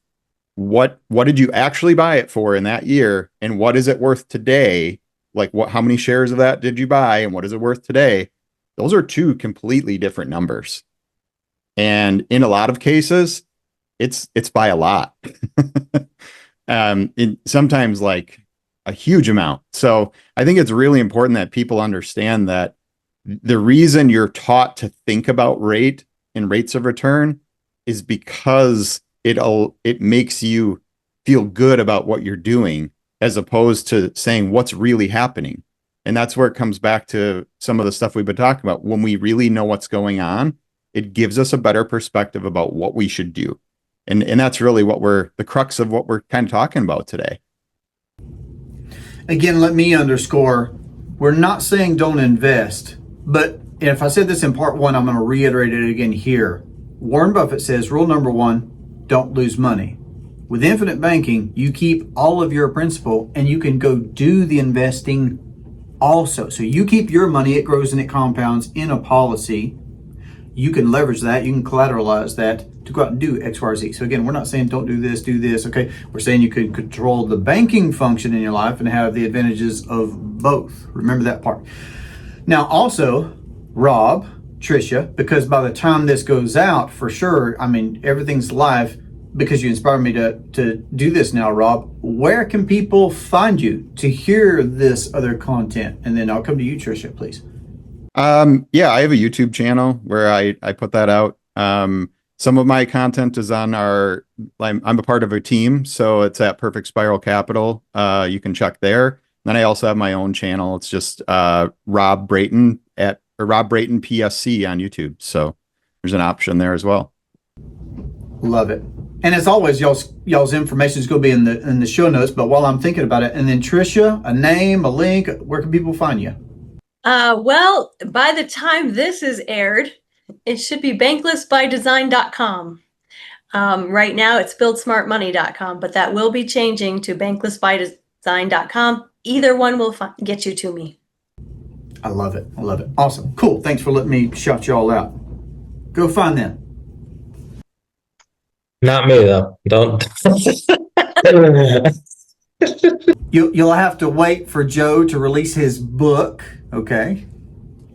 what did you actually buy it for in that year and what is it worth today? Like how many shares of that did you buy and what is it worth today? Those are two completely different numbers. And in a lot of cases, it's by a lot. Sometimes like a huge amount. So I think it's really important that people understand that the reason you're taught to think about rate and rates of return is because it makes you feel good about what you're doing, as opposed to saying what's really happening. And that's where it comes back to some of the stuff we've been talking about. When we really know what's going on, it gives us a better perspective about what we should do. And that's really the crux of what we're kind of talking about today. Again, let me underscore, we're not saying don't invest, but if I said this in part one, I'm going to reiterate it again here. Warren Buffett says, rule number one, don't lose money. With infinite banking, you keep all of your principal and you can go do the investing also. So you keep your money, it grows and it compounds in a policy. You can leverage that, you can collateralize that to go out and do X, Y, or Z. So again, we're not saying don't do this, okay? We're saying you could control the banking function in your life and have the advantages of both. Remember that part. Now also, Rob, Tricia, because by the time this goes out, for sure, I mean, everything's live, because you inspired me to do this now, Rob. Where can people find you to hear this other content? And then I'll come to you, Tricia, please. Yeah, I have a YouTube channel where I put that out. Some of my content is on I'm a part of a team, so it's at Perfect Spiral Capital. You can check there. Then I also have my own channel. It's just Rob Brayton Rob Brayton PSC on YouTube. So there's an option there as well. Love it. And as always, y'all's information is going to be in the show notes. But while I'm thinking about it, and then Tricia, a name, a link, where can people find you? Well, by the time this is aired, it should be banklessbydesign.com. Right now it's buildsmartmoney.com, but that will be changing to banklessbydesign.com. Either one will get you to me. I love it. I love it. Awesome. Cool. Thanks for letting me shout y'all out. Go find them. Not me though. Don't. You'll have to wait for Joe to release his book, okay?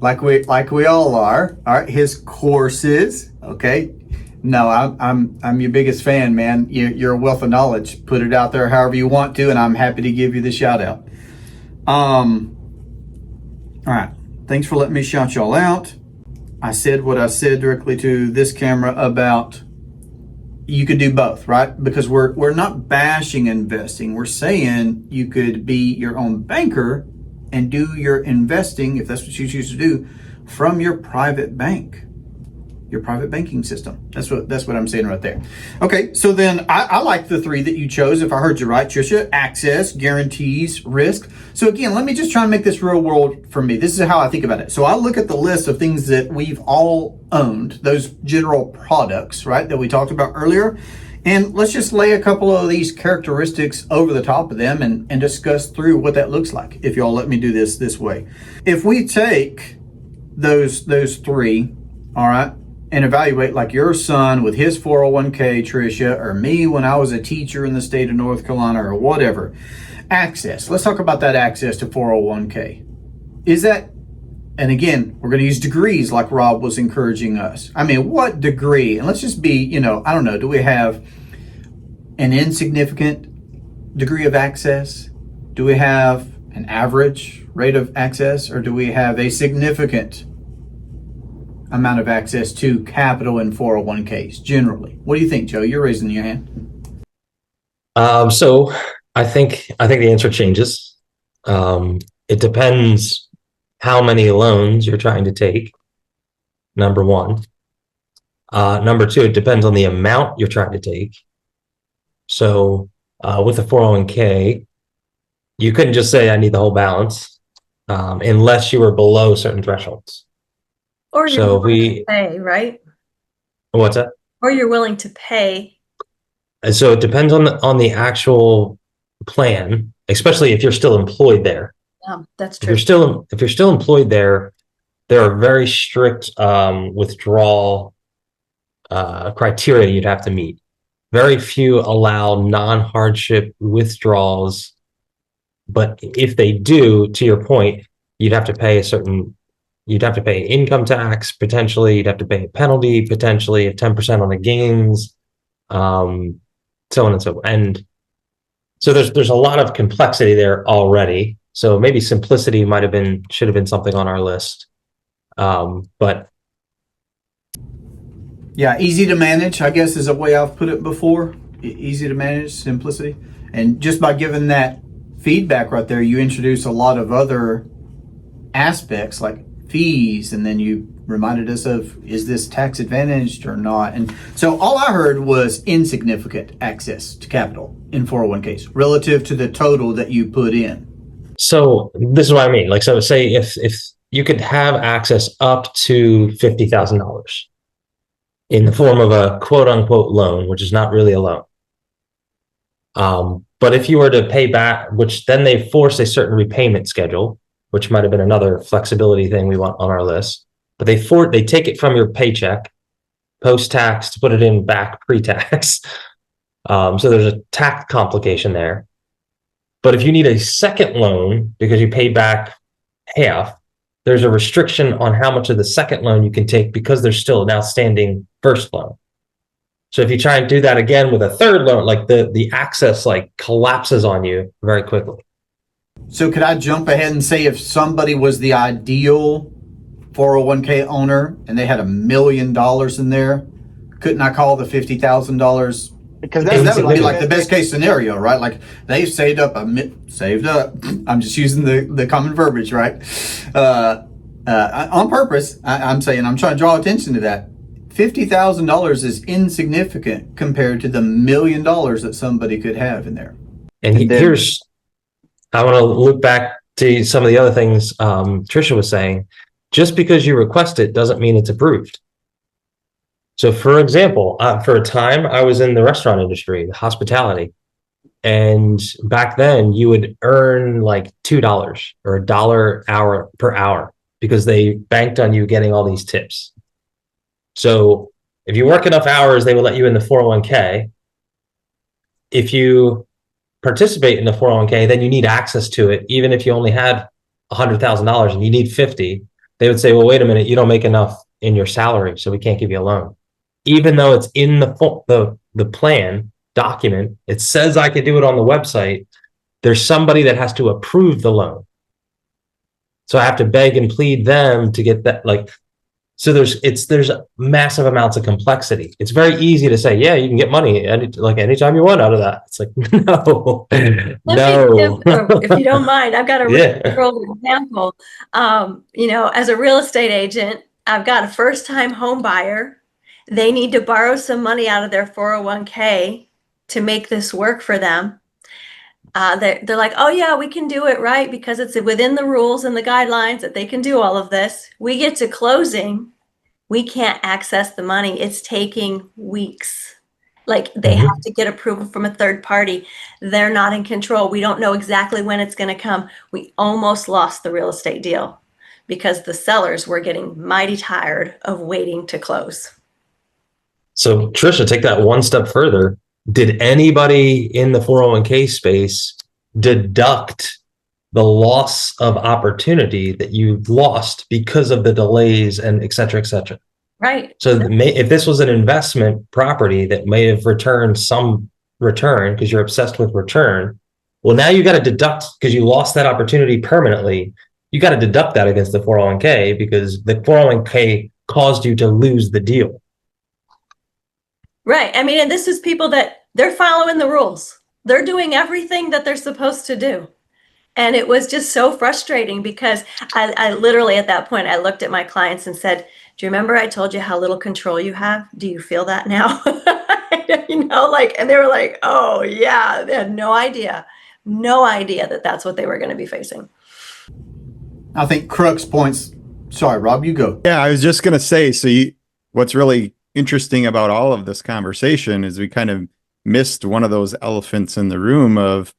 Like we all are. All right, his courses, okay? No, I'm your biggest fan, man. You're a wealth of knowledge. Put it out there however you want to, and I'm happy to give you the shout out. All right. Thanks for letting me shout y'all out. I said what I said directly to this camera about you could do both, right? Because we're not bashing investing. We're saying you could be your own banker and do your investing, if that's what you choose to do, from your private bank, your private banking system. That's what I'm saying right there. Okay, so then I like the three that you chose, if I heard you right, Tricia: access, guarantees, risk. So again, let me just try and make this real world for me. This is how I think about it. So I look at the list of things that we've all owned, those general products, right, that we talked about earlier. And let's just lay a couple of these characteristics over the top of them and discuss through what that looks like, if y'all let me do this way. If we take those three, all right, and evaluate like your son with his 401k, Tricia, or me when I was a teacher in the state of North Carolina or whatever. Access. Let's talk about that access to 401k. Is that, and again, we're going to use degrees like Rob was encouraging us. I mean, what degree? And let's just be, I don't know, do we have an insignificant degree of access? Do we have an average rate of access? Or do we have a significant amount of access to capital in 401ks generally? What do you think, Joe? You're raising your hand. So I think the answer changes. It depends how many loans you're trying to take, number one. Number two, it depends on the amount you're trying to take. So with a 401k, you couldn't just say I need the whole balance unless you were below certain thresholds. Or you're willing to pay, right? What's that? Or you're willing to pay. So it depends on the actual plan, especially if you're still employed there. Yeah, that's true. If you're still employed there are very strict withdrawal criteria you'd have to meet. Very few allow non-hardship withdrawals, but if they do, to your point, you'd have to pay a certain You'd have to pay income tax potentially. You'd have to pay a penalty potentially of 10% on the gains, so on and so forth. And so there's a lot of complexity there already. So maybe simplicity should have been something on our list. But yeah, easy to manage, I guess, is a way I've put it before. Easy to manage, simplicity. And just by giving that feedback right there, you introduce a lot of other aspects like fees, and then you reminded us of, is this tax advantaged or not? And so all I heard was insignificant access to capital in 401ks relative to the total that you put in. So this is what I mean. Like, so say if you could have access up to $50,000 in the form of a quote unquote loan, which is not really a loan. But if you were to pay back, which then they force a certain repayment schedule, which might have been another flexibility thing we want on our list. But they take it from your paycheck post-tax to put it in back pre-tax. So there's a tax complication there. But if you need a second loan because you paid back half, there's a restriction on how much of the second loan you can take because there's still an outstanding first loan. So if you try and do that again with a third loan, like the access like collapses on you very quickly. So could I jump ahead and say, if somebody was the ideal 401k owner and they had $1 million in there, couldn't I call the $50,000? Because that would be like the best case scenario, right? Like they've saved up. I'm just using the common verbiage, right? On purpose. I'm saying, I'm trying to draw attention to that. $50,000 is insignificant compared to the $1 million that somebody could have in there. And here's, I want to look back to some of the other things Tricia was saying. Just because you request it doesn't mean it's approved. So for example, for a time I was in the restaurant industry, the hospitality. And back then you would earn like $2 or $1 per hour because they banked on you getting all these tips. So if you work enough hours, they will let you in the 401k. If you participate in the 401k, then you need access to it. Even if you only had $100,000 and you need 50, they would say, well, wait a minute, you don't make enough in your salary, so we can't give you a loan. Even though it's in the plan document, it says I could do it on the website. There's somebody that has to approve the loan. So I have to beg and plead them to get that, like, so there's massive amounts of complexity. It's very easy to say, yeah, you can get money anytime you want out of that. It's like, no, no. If you don't mind, I've got a real world example. As a real estate agent, I've got a first-time home buyer. They need to borrow some money out of their 401k to make this work for them. They're like, oh yeah, we can do it, right? Because it's within the rules and the guidelines that they can do all of this. We get to closing, we can't access the money. It's taking weeks. Like they have to get approval from a third party. They're not in control. We don't know exactly when it's going to come. We almost lost the real estate deal because the sellers were getting mighty tired of waiting to close. So Tricia, take that one step further. Did anybody in the 401k space deduct the loss of opportunity that you lost because of the delays and et cetera, et cetera? Right. So if this was an investment property that may have returned some return because you're obsessed with return, well, now you got to deduct because you lost that opportunity permanently. You got to deduct that against the 401k because the 401k caused you to lose the deal. Right. I mean, and this is people that they're following the rules. They're doing everything that they're supposed to do. And it was just so frustrating because I literally at that point, I looked at my clients and said, do you remember I told you how little control you have? Do you feel that now? And they were like, oh yeah, they had no idea that that's what they were going to be facing. I think crux points. Sorry, Rob, you go. Yeah, I was just going to say, what's really interesting about all of this conversation is we kind of missed one of those elephants in the room of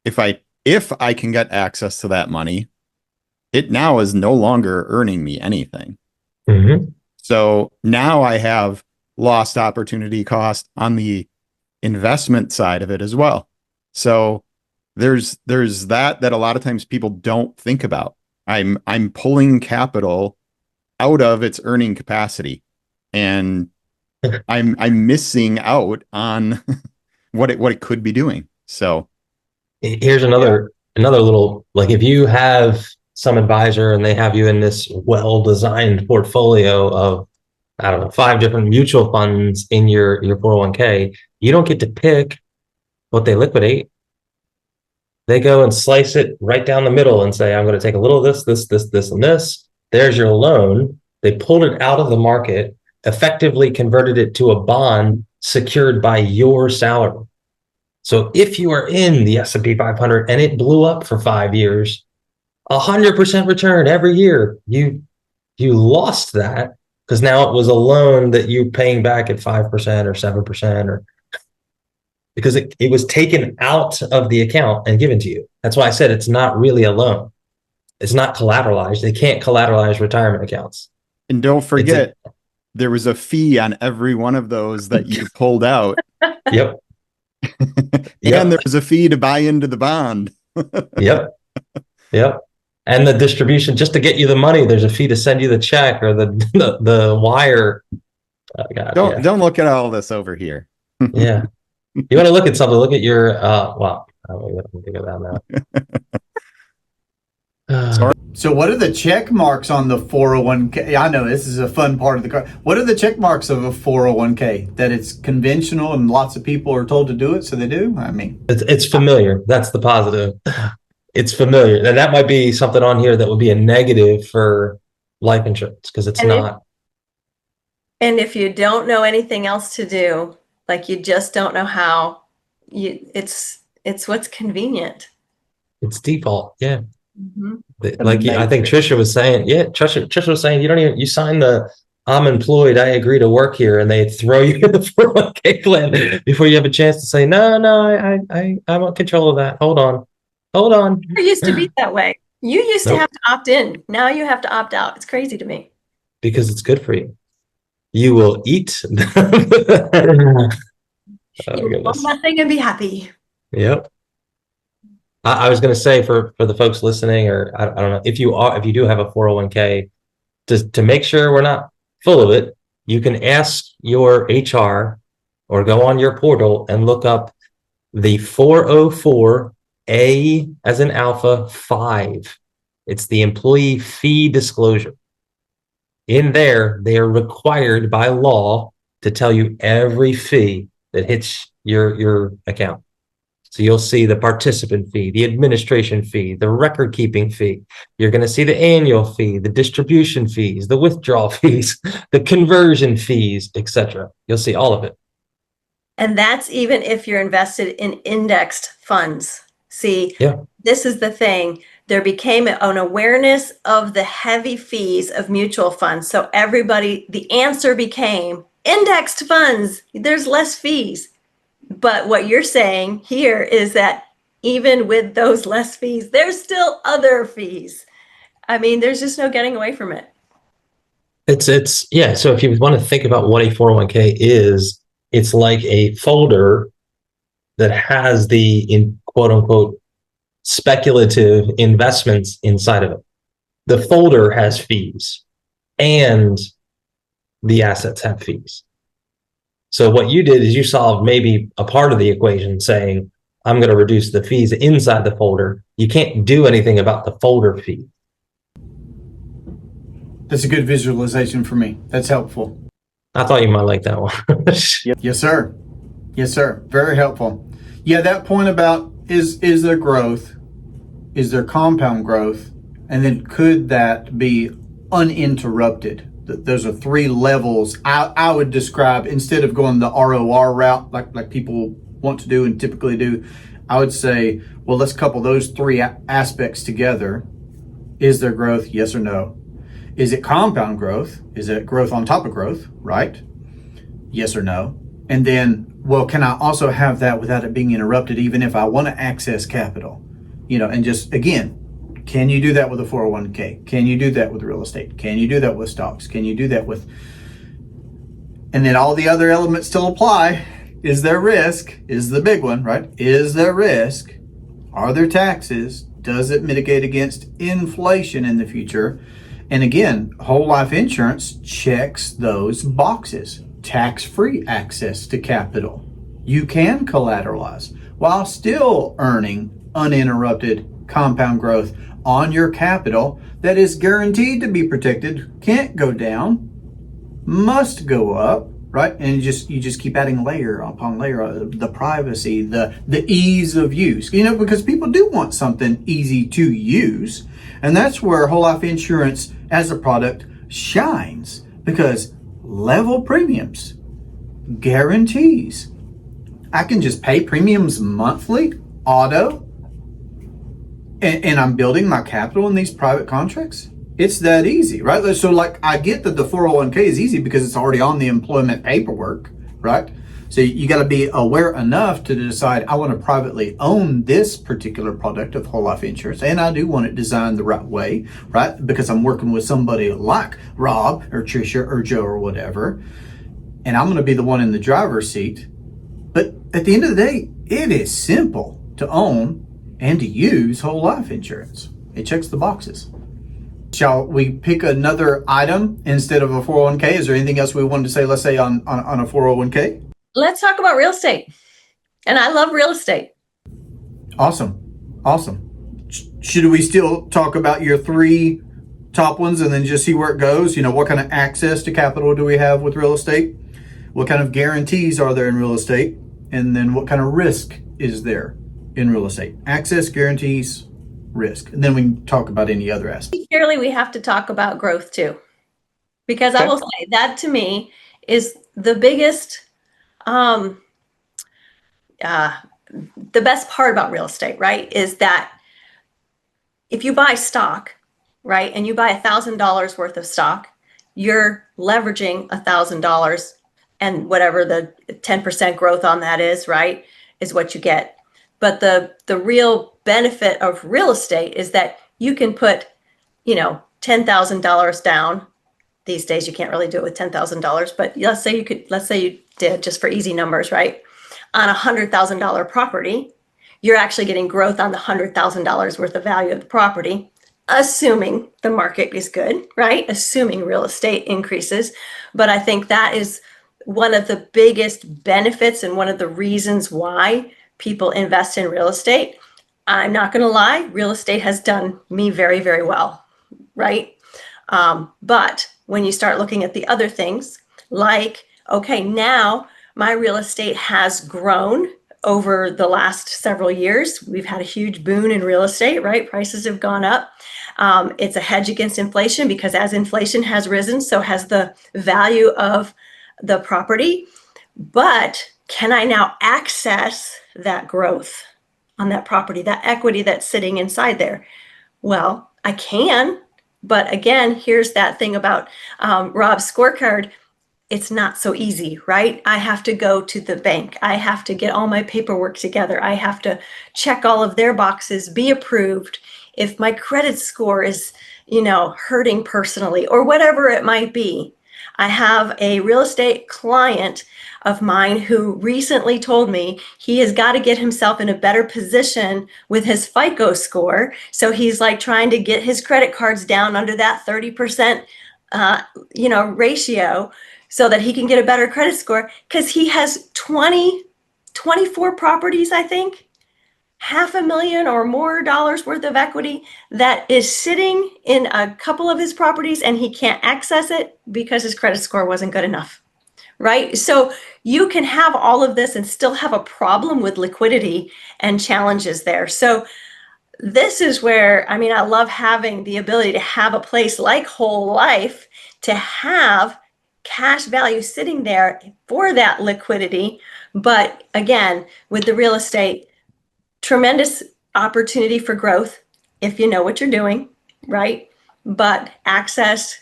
if I can get access to that money, it now is no longer earning me anything. Mm-hmm. So now I have lost opportunity cost on the investment side of it as well. So there's that a lot of times people don't think about. I'm pulling capital out of its earning capacity, and I'm missing out on what it could be doing. So here's another little, like, if you have some advisor and they have you in this well-designed portfolio of, I don't know, 5 different mutual funds in your 401k, you don't get to pick what they liquidate. They go and slice it right down the middle and say, I'm going to take a little of this, and this. There's your loan. They pulled it out of the market, effectively converted it to a bond secured by your salary. So if you are in the S&P 500 and it blew up for 5 years, 100% return every year, you lost that because now it was a loan that you're paying back at 5% or 7%, or because it was taken out of the account and given to you. That's why I said it's not really a loan. It's not collateralized. They can't collateralize retirement accounts. And don't forget, there was a fee on every one of those that you pulled out. Yep. And there was a fee to buy into the bond. Yep. And the distribution, just to get you the money, there's a fee to send you the check or the wire. Oh, God, don't look at all this over here. Yeah. You want to look at something, look at your well, I don't know, think of that now. So what are the check marks on the 401k? I know this is a fun part of the car. What are the check marks of a 401k? That it's conventional and lots of people are told to do it, so they do? I mean, it's familiar. That's the positive. It's familiar. And that might be something on here that would be a negative for life insurance because it's not. And if you don't know anything else to do, like you just don't know how, it's what's convenient. It's default. Yeah. Mm-hmm. Like I think Tricia was saying, Tricia was saying, you sign the I'm employed, I agree to work here, and they throw you in the 401k plan before you have a chance to say, no, I want control of that. Hold on. It used to be that way. You used to have to opt in. Now you have to opt out. It's crazy to me. Because it's good for you. You will eat. You will nothing and be happy. Yep. I was going to say for the folks listening, or I don't know, if you do have a 401k, to make sure we're not full of it, you can ask your HR or go on your portal and look up the 404A as in alpha 5. It's the employee fee disclosure. In there, they are required by law to tell you every fee that hits your account. So you'll see the participant fee, the administration fee, the record keeping fee. You're going to see the annual fee, the distribution fees, the withdrawal fees, the conversion fees, etc. You'll see all of it. And that's even if you're invested in indexed funds. See, This is the thing. There became an awareness of the heavy fees of mutual funds. So the answer became indexed funds. There's less fees. But what you're saying here is that even with those less fees, there's still other fees. I mean, there's just no getting away from it. So if you want to think about what a 401k is, it's like a folder that has the quote unquote speculative investments inside of it. The folder has fees and the assets have fees. So what you did is you solved maybe a part of the equation saying, I'm going to reduce the fees inside the folder. You can't do anything about the folder fee. That's a good visualization for me. That's helpful. I thought you might like that one. Yes, sir. Yes, sir. Very helpful. Yeah, that point about is there growth? Is there compound growth? And then could that be uninterrupted? Those are 3 levels I would describe, instead of going the ROR route like people want to do and typically do. I would say, well, let's couple those 3 aspects together. Is there growth? Yes or no? Is it compound growth? Is it growth on top of growth? Right? Yes or no? And then, well, can I also have that without it being interrupted, even if I want to access capital? And just, again, can you do that with a 401k? Can you do that with real estate? Can you do that with stocks? Can you do that with... And then all the other elements still apply. Is there risk? Is the big one, right? Is there risk? Are there taxes? Does it mitigate against inflation in the future? And again, whole life insurance checks those boxes. Tax-free access to capital. You can collateralize while still earning uninterrupted compound growth on your capital that is guaranteed to be protected, can't go down, must go up, right? And you just keep adding layer upon layer, the privacy, the ease of use, because people do want something easy to use. And that's where whole life insurance as a product shines, because level premiums, guarantees. I can just pay premiums monthly, auto, and I'm building my capital in these private contracts. It's that easy, right? So I get that the 401k is easy because it's already on the employment paperwork, right? So you got to be aware enough to decide, I want to privately own this particular product of whole life insurance, and I do want it designed the right way, right? Because I'm working with somebody like Rob or Tricia or Joe or whatever, and I'm going to be the one in the driver's seat. But at the end of the day, it is simple to own and to use whole life insurance. It checks the boxes. Shall we pick another item instead of a 401k? Is there anything else we wanted to say, let's say on a 401k? Let's talk about real estate. And I love real estate. Awesome. Should we still talk about your 3 top ones and then just see where it goes? What kind of access to capital do we have with real estate? What kind of guarantees are there in real estate? And then what kind of risk is there in real estate? Access, guarantees, risk. And then we can talk about any other aspects. Clearly, we have to talk about growth too. Because I will say that to me is the biggest, the best part about real estate, right? Is that if you buy stock, right, and you buy $1,000 worth of stock, you're leveraging $1,000, and whatever the 10% growth on that is, right, is what you get. But the real benefit of real estate is that you can put, $10,000 down. These days you can't really do it with $10,000, but let's say you did, just for easy numbers, right? On a $100,000 property, you're actually getting growth on the $100,000 worth of value of the property, assuming the market is good, right? Assuming real estate increases. But I think that is one of the biggest benefits and one of the reasons why people invest in real estate. I'm not going to lie, real estate has done me very, very well, right? But when you start looking at the other things, like, okay, now my real estate has grown over the last several years. We've had a huge boom in real estate, right? Prices have gone up. It's a hedge against inflation, because as inflation has risen, so has the value of the property. But can I now access that growth on that property, that equity that's sitting inside there? Well, I can. But again, here's that thing about Rob's scorecard. It's not so easy, right? I have to go to the bank. I have to get all my paperwork together. I have to check all of their boxes, be approved. If my credit score is, hurting personally or whatever it might be. I have a real estate client of mine who recently told me he has got to get himself in a better position with his FICO score. So he's trying to get his credit cards down under that 30%, ratio, so that he can get a better credit score, because he has 24 properties, I think, $500,000 or more worth of equity that is sitting in a couple of his properties, and he can't access it because his credit score wasn't good enough, right? So you can have all of this and still have a problem with liquidity and challenges there. So this is where, I love having the ability to have a place like Whole Life to have cash value sitting there for that liquidity. But again, with the real estate, tremendous opportunity for growth if you know what you're doing, right? But access,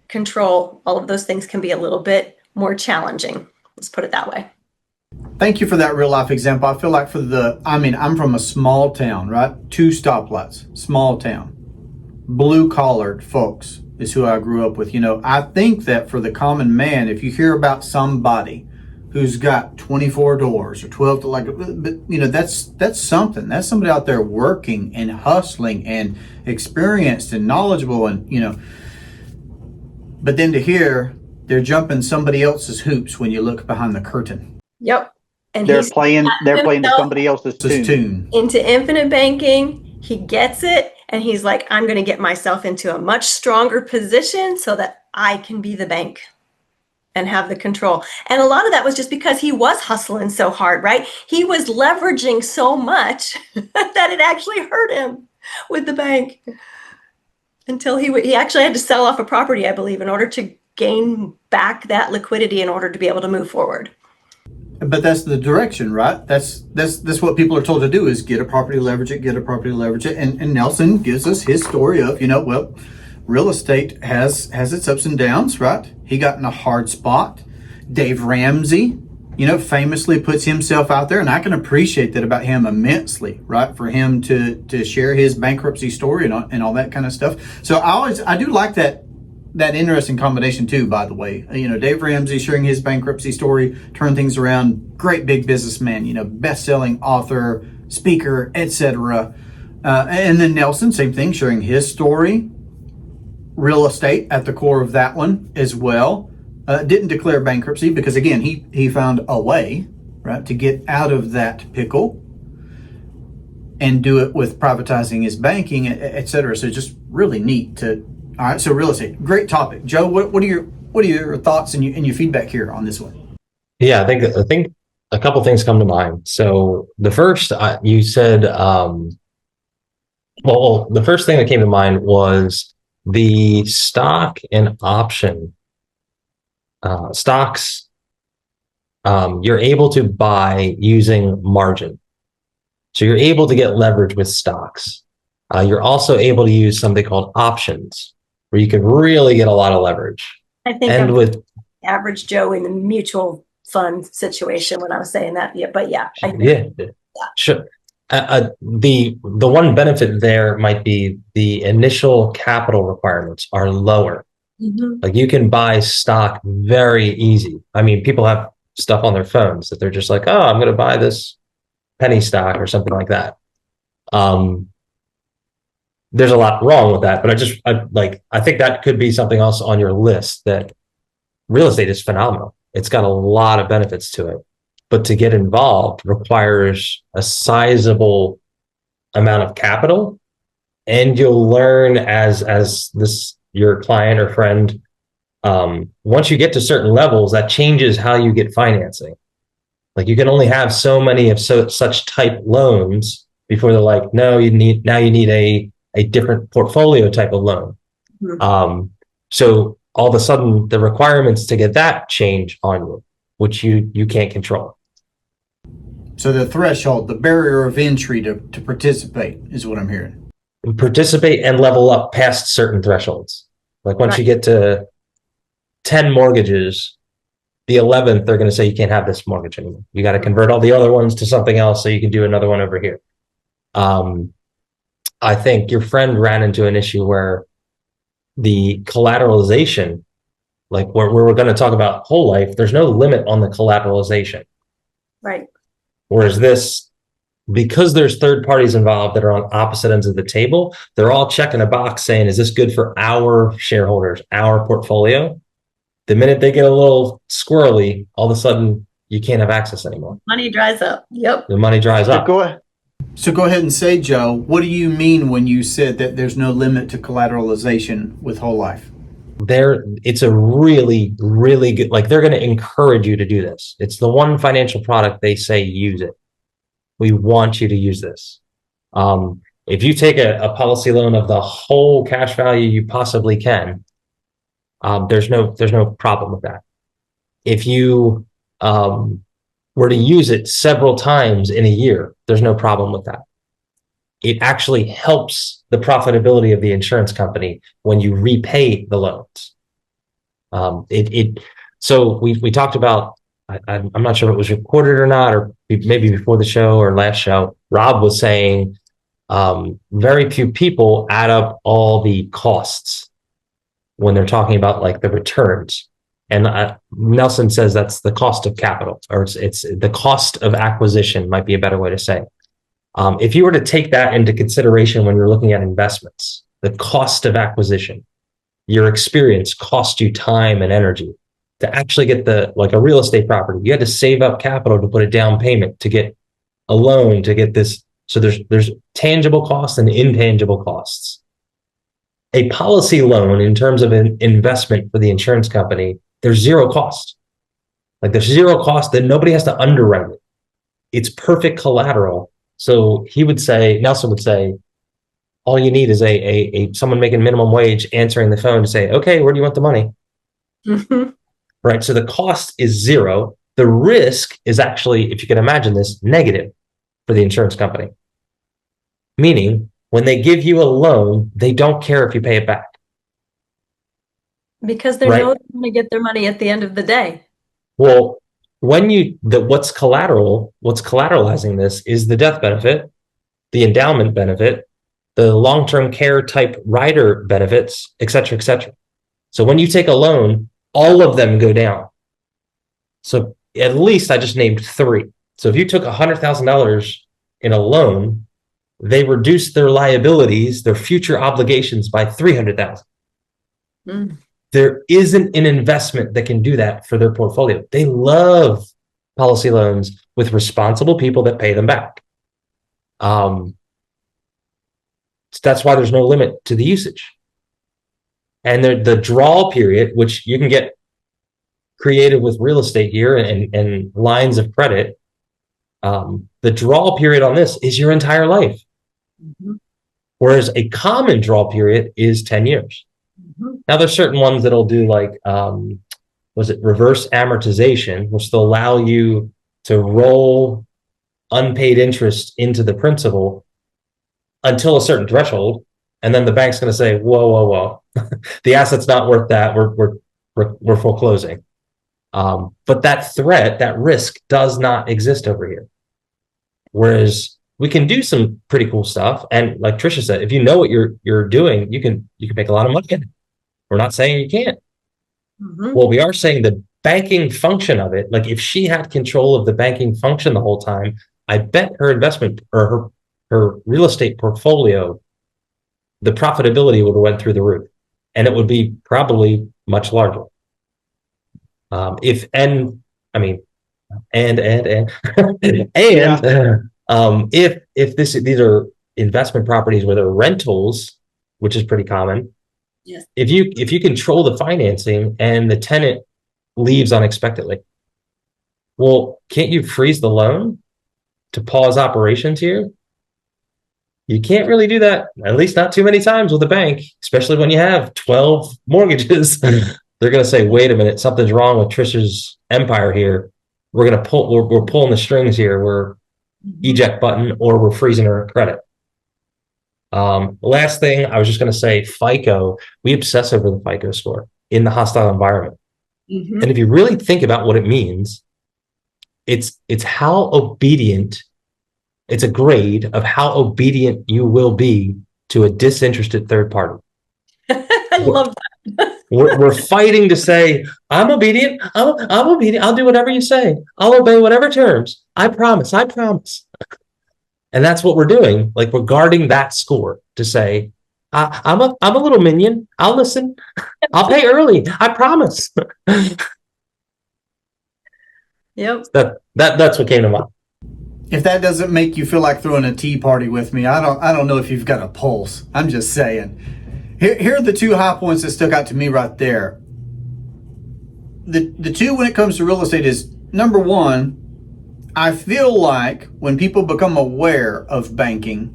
control, all of those things can be a little bit more challenging. Let's put it that way. Thank you for that real life example. I feel like I'm from a small town, right? 2 stoplights, small town. Blue collared folks is who I grew up with. I think that for the common man, if you hear about somebody who's got 24 doors or 12, that's something. That's somebody out there working and hustling and experienced and knowledgeable. And, But then to hear they're jumping somebody else's hoops when you look behind the curtain. Yep. And They're playing to somebody else's tune. Into infinite banking. He gets it. And he's like, I'm going to get myself into a much stronger position so that I can be the bank and have the control. And a lot of that was just because he was hustling so hard, right? He was leveraging so much that it actually hurt him with the bank until he actually had to sell off a property, I believe, in order to gain back that liquidity in order to be able to move forward. But that's the direction, right? That's what people are told to do, is get a property, leverage it, And Nelson gives us his story of, well, real estate has its ups and downs, right? He got in a hard spot. Dave Ramsey, famously puts himself out there, and I can appreciate that about him immensely, right? For him to share his bankruptcy story and all that kind of stuff. So I do like that interesting combination too, by the way. Dave Ramsey sharing his bankruptcy story, turn things around, great big businessman, best-selling author, speaker, etc. And then Nelson, same thing, sharing his story. Real estate at the core of that one as well. Didn't declare bankruptcy because, again, he found a way, right, to get out of that pickle and do it with privatizing his banking, etc. So just really neat all right, so real estate, great topic. Joe, what are your thoughts and your feedback here on this one? Yeah, I think a couple things come to mind. So the first, you said, the first thing that came to mind was the stock and option stocks. You're able to buy using margin, so you're able to get leverage with stocks. You're also able to use something called options, where you can really get a lot of leverage. I think and with average Joe in the mutual fund situation when I was saying that. Yeah, but yeah. Sure. The one benefit there might be the initial capital requirements are lower. Mm-hmm. Like you can buy stock very easy. I mean, people have stuff on their phones that they're just like, oh, I'm going to buy this penny stock or something like that. There's a lot wrong with that, but I think that could be something else on your list, that real estate is phenomenal. It's got a lot of benefits to it, but to get involved requires a sizable amount of capital, and you'll learn as your client or friend, once you get to certain levels, that changes how you get financing. Like you can only have so many of such type loans before they're like, no, you need a different portfolio type of loan. Mm-hmm. So all of a sudden the requirements to get that change on you, which you can't control. So the threshold, the barrier of entry to participate is what I'm hearing. Participate and level up past certain thresholds. Like once you get to 10 mortgages, the 11th, they're going to say you can't have this mortgage anymore. You got to convert all the other ones to something else so you can do another one over here. I think your friend ran into an issue where the collateralization, like where we're going to talk about whole life, there's no limit on the collateralization. Right. Whereas this, because there's third parties involved that are on opposite ends of the table, they're all checking a box saying, is this good for our shareholders, our portfolio? The minute they get a little squirrely, all of a sudden you can't have access anymore. Money dries up. Yep. The money dries up. So go ahead and say, Joe, what do you mean when you said that there's no limit to collateralization with whole life? It's a really, really good, like they're going to encourage you to do this. It's the one financial product they say use it. We want you to use this. If you take a policy loan of the whole cash value you possibly can, there's no problem with that. If you were to use it several times in a year, there's no problem with that. It actually helps the profitability of the insurance company when you repay the loans. So we talked about, I'm not sure if it was recorded or not, or maybe before the show or last show, Rob was saying very few people add up all the costs when they're talking about like the returns. And Nelson says that's the cost of capital, or it's the cost of acquisition might be a better way to say. If you were to take that into consideration when you're looking at investments, the cost of acquisition, your experience cost you time and energy to actually get like a real estate property. You had to save up capital to put a down payment, to get a loan, to get this. So there's tangible costs and intangible costs. A policy loan, in terms of an investment for the insurance company, there's zero cost. Like there's zero cost, that nobody has to underwrite it. It's perfect collateral. So Nelson would say, all you need is a someone making minimum wage answering the phone to say, okay, where do you want the money? Mm-hmm. Right. So the cost is zero. The risk is actually, if you can imagine this, negative for the insurance company. Meaning, when they give you a loan, they don't care if you pay it back. Because they know they're going to get their money at the end of the day. Well, what's collateralizing this is the death benefit, the endowment benefit, the long-term care type rider benefits, et cetera, et cetera. So when you take a loan, all of them go down. So at least I just named 3. So if you took $100,000 in a loan, they reduce their liabilities, their future obligations by $300,000. There isn't an investment that can do that for their portfolio. They love policy loans with responsible people that pay them back. So that's why there's no limit to the usage. And the draw period, which you can get creative with real estate here and lines of credit, the draw period on this is your entire life. Mm-hmm. Whereas a common draw period is 10 years. Mm-hmm. Now there's certain ones that'll do like, reverse amortization, which will allow you to roll unpaid interest into the principal until a certain threshold. And then the bank's going to say, whoa, the asset's not worth that. We're foreclosing. But that threat, that risk does not exist over here. Whereas we can do some pretty cool stuff. And like Tricia said, if you know what you're doing, you can make a lot of money in it. We're not saying you can't. Mm-hmm. Well, we are saying the banking function of it, like if she had control of the banking function the whole time, I bet her investment or her real estate portfolio, the profitability would have went through the roof, and it would be probably much larger. If these are investment properties where they're rentals, which is pretty common. Yes. If you control the financing and the tenant leaves unexpectedly, well, can't you freeze the loan to pause operations here? You can't really do that, at least not too many times with a bank, especially when you have 12 mortgages. They're going to say, wait a minute, something's wrong with Tricia's empire here. We're pulling the strings here. We're eject button, or we're freezing her credit. Last thing, I was just going to say, FICO, we obsess over the FICO score in the hostile environment. Mm-hmm. And if you really think about what it means, it's how obedient, it's a grade of how obedient you will be to a disinterested third party. I love that. We're fighting to say, I'm obedient. I'm obedient. I'll do whatever you say. I'll obey whatever terms. I promise. And that's what we're doing. Like, we're guarding that score to say, I'm a little minion. I'll listen. I'll pay early. I promise. Yep. That's what came to mind. If that doesn't make you feel like throwing a tea party with me, I don't know if you've got a pulse. I'm just saying. Here are the 2 high points that stuck out to me right there. The 2 when it comes to real estate is, number 1, I feel like when people become aware of banking,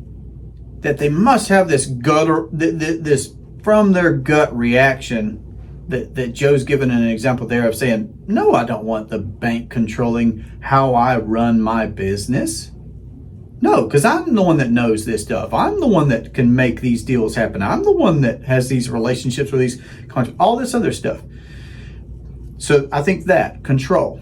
that they must have this this from their gut reaction that Joe's given an example there of saying, no, I don't want the bank controlling how I run my business. No, because I'm the one that knows this stuff. I'm the one that can make these deals happen. I'm the one that has these relationships with these contracts, all this other stuff. So I think that, control.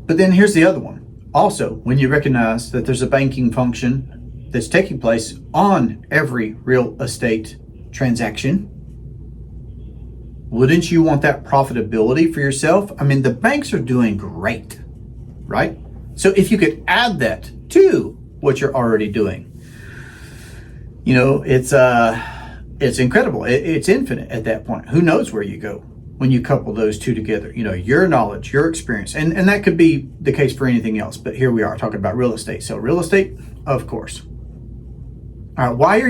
But then here's the other one. Also, when you recognize that there's a banking function that's taking place on every real estate transaction, wouldn't you want that profitability for yourself? I mean, the banks are doing great, right? So if you could add that to what you're already doing, you know, it's it's incredible. It's infinite at that point. Who knows where you go when you couple those two together? You know, your knowledge, your experience, and that could be the case for anything else. But here we are talking about real estate. So real estate, of course. All right, why are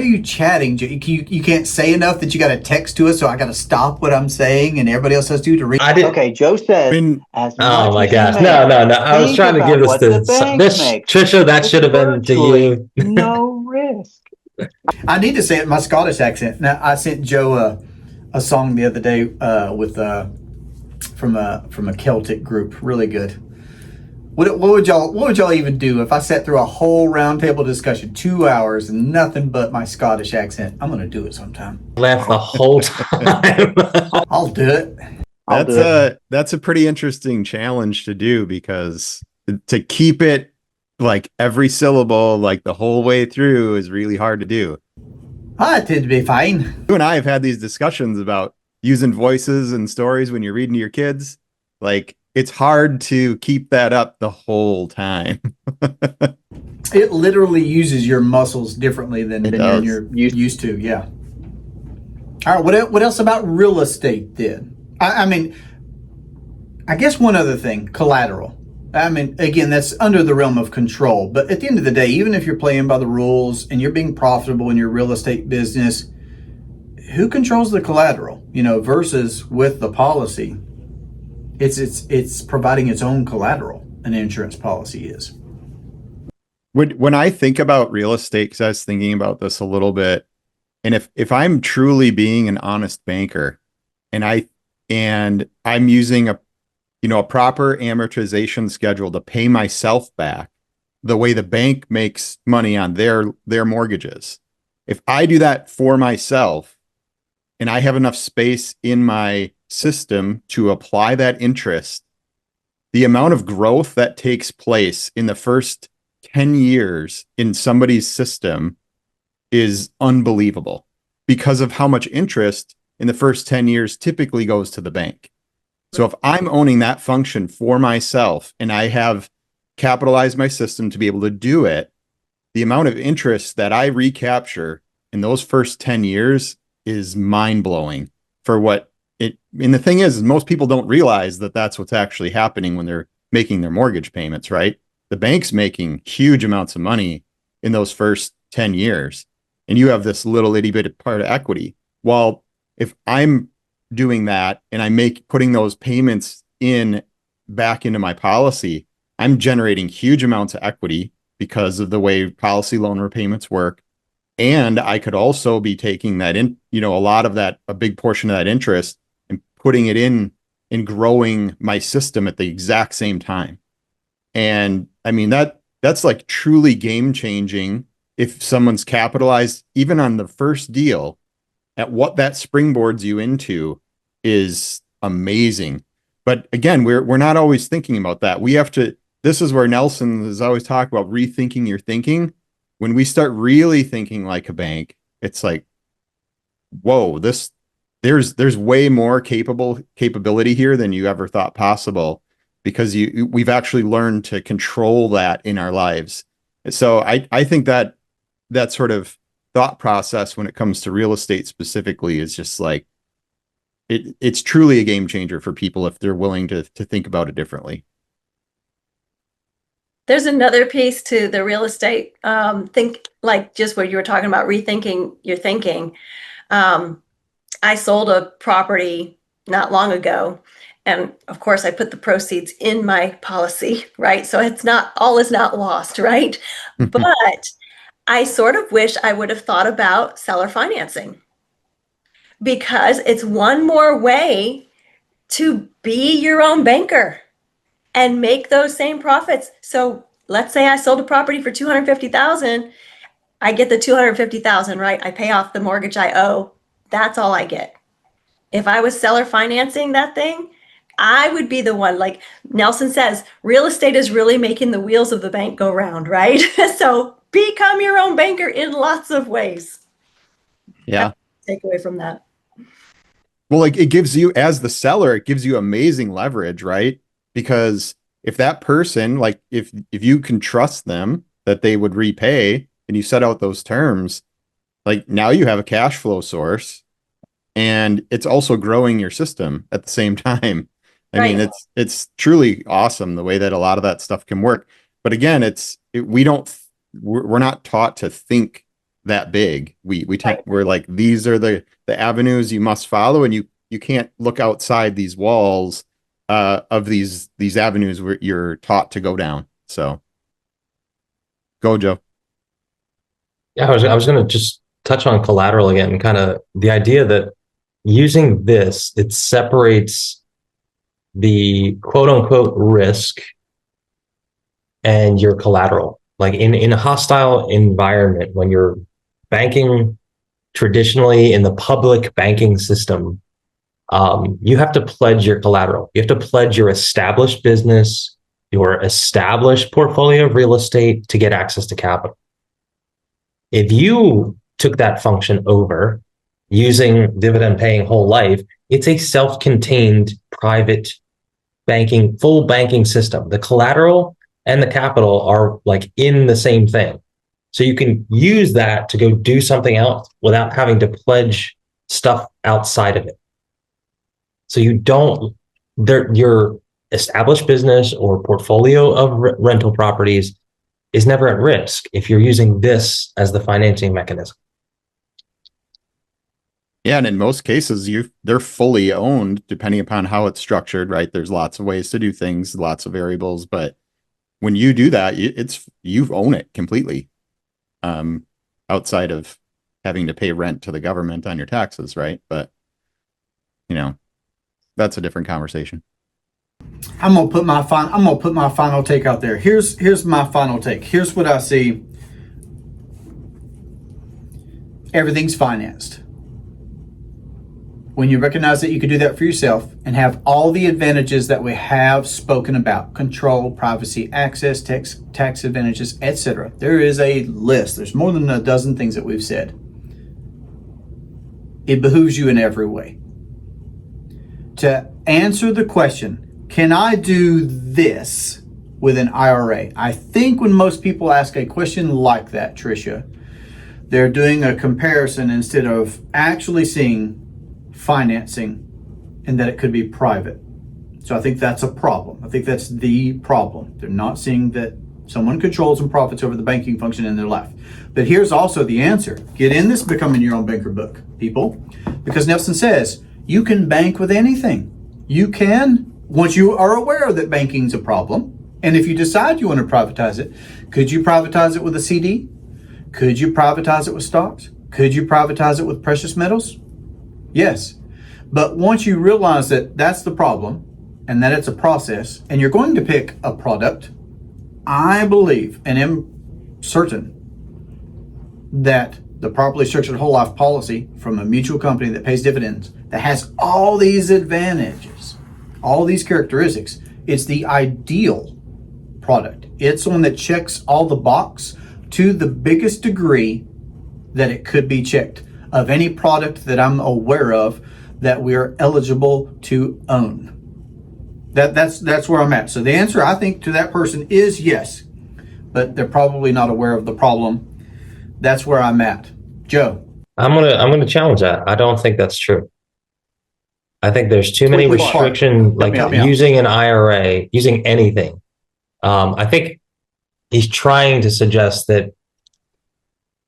you chatting? You can't say enough that you got to text to us, so I got to stop what I'm saying, and everybody else has to read. Okay, Joe said. Oh my gosh! No. I was trying to give this to this Tricia. That should have been to you. No risk. I need to say it in my Scottish accent. Now, I sent Joe a song the other day with from a Celtic group, really good. What would y'all even do if I sat through a whole roundtable discussion, 2 hours, and nothing but my Scottish accent? I'm gonna do it sometime. Laugh the whole time. I'll do it. That's a pretty interesting challenge to do, because to keep it like every syllable like the whole way through is really hard to do. I tend to be fine. You and I have had these discussions about using voices and stories when you're reading to your kids. Like, it's hard to keep that up the whole time. It literally uses your muscles differently than you're used to. Yeah. All right. What else about real estate then? I mean, I guess one other thing, collateral. I mean, again, that's under the realm of control. But at the end of the day, even if you're playing by the rules and you're being profitable in your real estate business, who controls the collateral? You know, versus with the policy. It's providing its own collateral. An insurance policy is. When I think about real estate, because I was thinking about this a little bit, and if I'm truly being an honest banker, and I'm using a proper amortization schedule to pay myself back the way the bank makes money on their mortgages, if I do that for myself and I have enough space in my system to apply that interest, the amount of growth that takes place in the first 10 years in somebody's system is unbelievable, because of how much interest in the first 10 years typically goes to the bank. So if I'm owning that function for myself and I have capitalized my system to be able to do it, the amount of interest that I recapture in those first 10 years is mind-blowing for what it, and the thing is most people don't realize that that's what's actually happening when they're making their mortgage payments, right? The bank's making huge amounts of money in those first 10 years, and you have this little itty bit of part of equity. Well, if I'm doing that and I'm putting those payments back into my policy, I'm generating huge amounts of equity because of the way policy loan repayments work. And I could also be taking that in, a big portion of that interest and putting it in growing my system at the exact same time. And I mean, that's like truly game changing if someone's capitalized even on the first deal at what that springboards you into is amazing. But again, we're not always thinking about that. We have to, this is where Nelson has always talked about rethinking your thinking. When we start really thinking like a bank, it's like, whoa, there's way more capability here than you ever thought possible, because we've actually learned to control that in our lives. So I think that sort of thought process when it comes to real estate specifically is just like, it's truly a game changer for people if they're willing to think about it differently. There's another piece to the real estate. Think like just what you were talking about, rethinking your thinking. I sold a property not long ago, and of course I put the proceeds in my policy, right? So all is not lost, right? But I sort of wish I would have thought about seller financing, because it's one more way to be your own banker and make those same profits. So let's say I sold a property for $250,000. I get the $250,000, right? I pay off the mortgage I owe. That's all I get. If I was seller financing that thing, I would be the one, like Nelson says, real estate is really making the wheels of the bank go round, right? So become your own banker in lots of ways. Yeah. Take away from that. Well, like it gives you, as the seller, it gives you amazing leverage, right? Because if that person, like if you can trust them that they would repay and you set out those terms, like now you have a cash flow source, and it's also growing your system at the same time. I Right. mean, it's truly awesome the way that a lot of that stuff can work. But again, we're not taught to think that big. We're like, these are the avenues you must follow, and you can't look outside these walls of these avenues where you're taught to go down. So go, Joe. Yeah, I was going to just touch on collateral again, kind of the idea that using this, it separates the quote unquote risk and your collateral. Like in a hostile environment, when you're banking traditionally in the public banking system, you have to pledge your collateral. You have to pledge your established business, your established portfolio of real estate to get access to capital. If you took that function over using dividend paying whole life, it's a self-contained private banking, full banking system. The collateral and the capital are like in the same thing. So you can use that to go do something else without having to pledge stuff outside of it. So your established business or portfolio of rental properties is never at risk if you're using this as the financing mechanism. Yeah, and in most cases, they're fully owned, depending upon how it's structured, right? There's lots of ways to do things, lots of variables, but when you do that, you own it completely, outside of having to pay rent to the government on your taxes, right? But that's a different conversation. I'm gonna put my final take out there. Here's my final take. Here's what I see. Everything's financed. When you recognize that you can do that for yourself and have all the advantages that we have spoken about, control, privacy, access, tax advantages, etc. There is a list. There's more than a dozen things that we've said. It behooves you in every way to answer the question, can I do this with an IRA? I think when most people ask a question like that, Tricia, they're doing a comparison instead of actually seeing financing and that it could be private. So I think that's a problem. I think that's the problem. They're not seeing that someone controls and profits over the banking function in their life. But here's also the answer. Get in this becoming your own banker book, people, because Nelson says you can bank with anything. You can, once you are aware that banking's a problem, and if you decide you want to privatize it, could you privatize it with a CD? Could you privatize it with stocks? Could you privatize it with precious metals? Yes. But once you realize that that's the problem and that it's a process and you're going to pick a product, I believe and am certain that the properly structured whole life policy from a mutual company that pays dividends, that has all these advantages, all these characteristics, it's the ideal product. It's one that checks all the box to the biggest degree that it could be checked of any product that I'm aware of that we're eligible to own. That's where I'm at. So the answer, I think, to that person is yes, but they're probably not aware of the problem. That's where I'm at. Joe. I'm gonna challenge that. I don't think that's true. I think there's too many restrictions, like using an IRA, using anything. I think he's trying to suggest that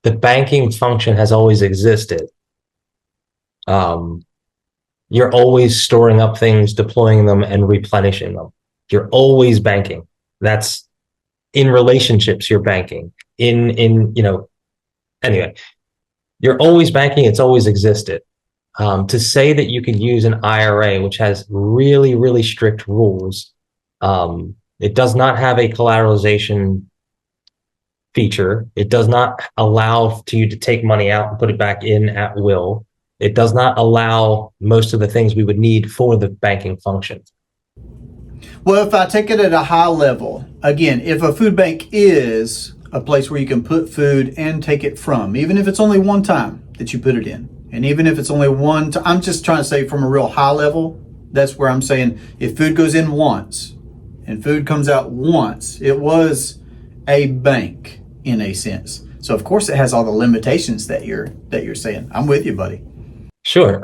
the banking function has always existed. You're always storing up things, deploying them, and replenishing them. You're always banking. That's in relationships. You're banking anyway. You're always banking. It's always existed. To say that you can use an IRA, which has really, really strict rules, it does not have a collateralization feature. It does not allow you to take money out and put it back in at will. It does not allow most of the things we would need for the banking function. Well, if I take it at a high level, again, if a food bank is a place where you can put food and take it from, even if it's only one time that you put it in, and even if it's only one time, I'm just trying to say from a real high level, that's where I'm saying if food goes in once and food comes out once, it was a bank in a sense. So of course it has all the limitations that you're saying. I'm with you, buddy. Sure.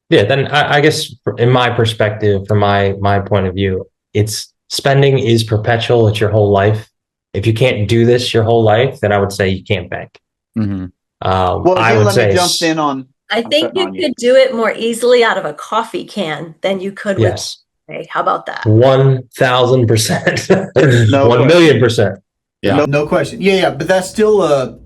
Yeah, then I guess in my perspective, from my point of view, it's spending is perpetual. It's your whole life. If you can't do this your whole life, then I would say you can't bank. Mm-hmm. Well, I again, would let say me jump in on. I I'm think cutting you on could do it more easily out of a coffee can than you could with yes, okay, how about that? 1,000%, No 1,000,000%. Yeah. No question. Yeah, but that's still an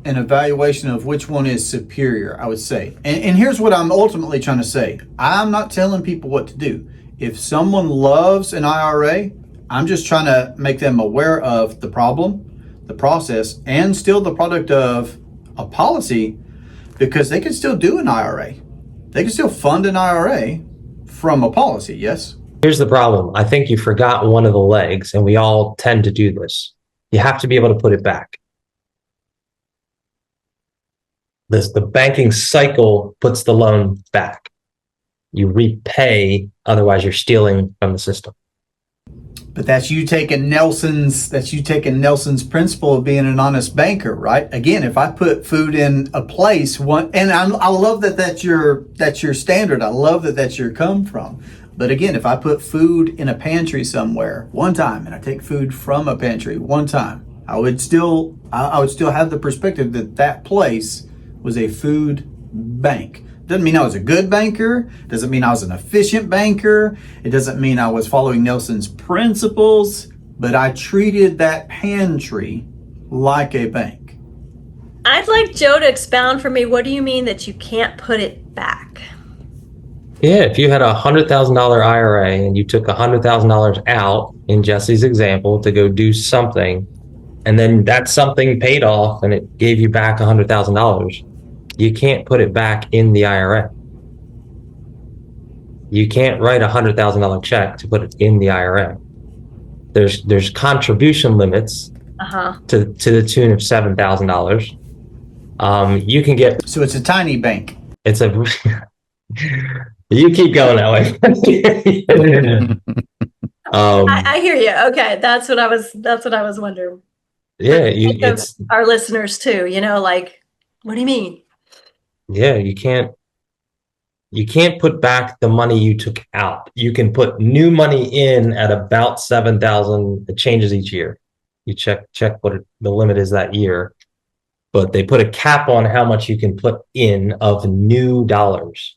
evaluation of which one is superior, I would say. And here's what I'm ultimately trying to say. I'm not telling people what to do. If someone loves an IRA, I'm just trying to make them aware of the problem, the process, and still the product of a policy, because they can still do an IRA. They can still fund an IRA from a policy, yes? Here's the problem. I think you forgot one of the legs, and we all tend to do this. You have to be able to put it back. The banking cycle puts the loan back. You repay, otherwise you're stealing from the system. But that's you taking Nelson's principle of being an honest banker, right? Again, if I put food in a place, I love that's your standard. I love that's your come from. But again, if I put food in a pantry somewhere one time, and I take food from a pantry one time, I would still have the perspective that place was a food bank. Doesn't mean I was a good banker. Doesn't mean I was an efficient banker. It doesn't mean I was following Nelson's principles, but I treated that pantry like a bank. I'd like Joe to expound for me. What do you mean that you can't put it back? Yeah, if you had a $100,000 IRA and you took $100,000 out, in Jesse's example, to go do something, and then that something paid off and it gave you back $100,000, you can't put it back in the IRA. You can't write a $100,000 check to put it in the IRA. There's contribution limits to the tune of $7,000. You can get. So it's a tiny bank. It's a. You keep going that way. I hear you. Okay, that's what I was wondering. Yeah, it's our listeners too. Like, what do you mean? Yeah, you can't put back the money you took out. You can put new money in at about 7,000. It changes each year. You check what the limit is that year, but they put a cap on how much you can put in of new dollars.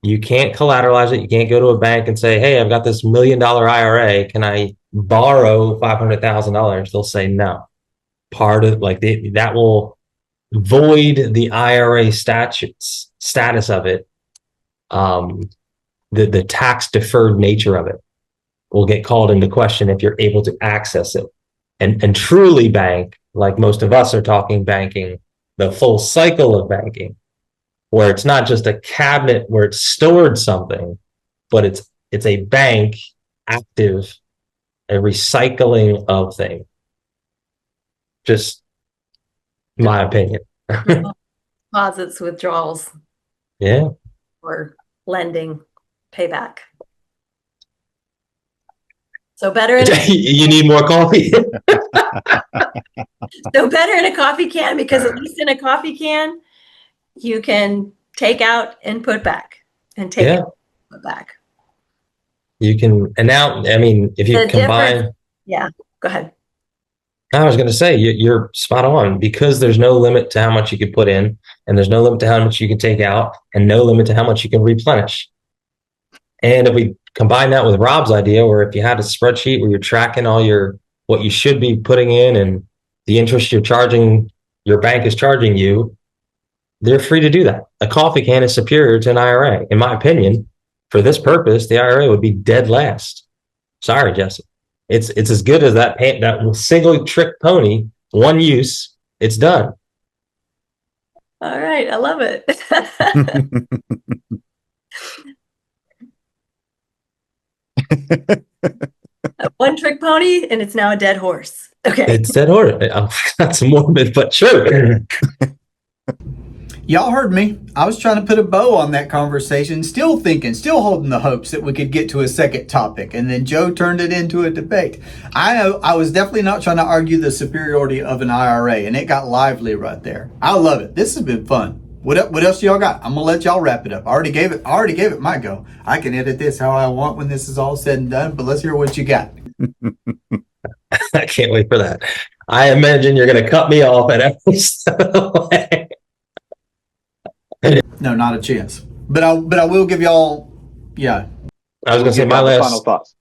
You can't collateralize it. You can't go to a bank and say, "Hey, I've got this $1 million IRA. Can I borrow $500,000?" They'll say no. Part of that will void the IRA status of it. The tax deferred nature of it will get called into question if you're able to access it and truly bank, like most of us are talking banking, the full cycle of banking, where it's not just a cabinet where it's stored something, but it's a bank active, a recycling of things. Just my opinion. Deposits, withdrawals. Yeah. Or lending, payback. So better in you need more coffee. So better in a coffee can, because at least in a coffee can, you can take out and put back, and take out and put back. You can, and now, I mean, if you combine. Yeah, go ahead. I was going to say, you're spot on, because there's no limit to how much you can put in, and there's no limit to how much you can take out, and no limit to how much you can replenish. And if we combine that with Rob's idea, where if you had a spreadsheet where you're tracking what you should be putting in and the interest your bank is charging you, they're free to do that. A coffee can is superior to an IRA. In my opinion, for this purpose, the IRA would be dead last. Sorry, Jesse. It's as good as that single trick pony, one use, it's done. All right, I love it. One trick pony, and it's now a dead horse. Okay. It's dead horse. That's morbid, but sure. Y'all heard me. I was trying to put a bow on that conversation, still thinking, still holding the hopes that we could get to a second topic. And then Joe turned it into a debate. I was definitely not trying to argue the superiority of an IRA, and it got lively right there. I love it. This has been fun. What else y'all got? I'm gonna let y'all wrap it up. I already gave it my go. I can edit this how I want when this is all said and done, but let's hear what you got. I can't wait for that. I imagine you're going to cut me off at every step of the way. No, not a chance. But I will give y'all, yeah. I was going to say my final last thoughts.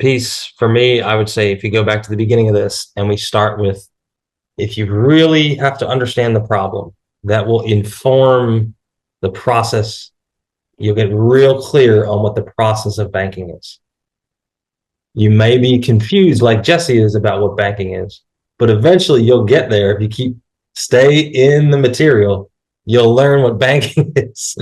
piece for me, I would say if you go back to the beginning of this and we start with, if you really have to understand the problem, that will inform the process. You'll get real clear on what the process of banking is. You may be confused like Jesse is about what banking is, but eventually you'll get there. If you stay in the material, you'll learn what banking is.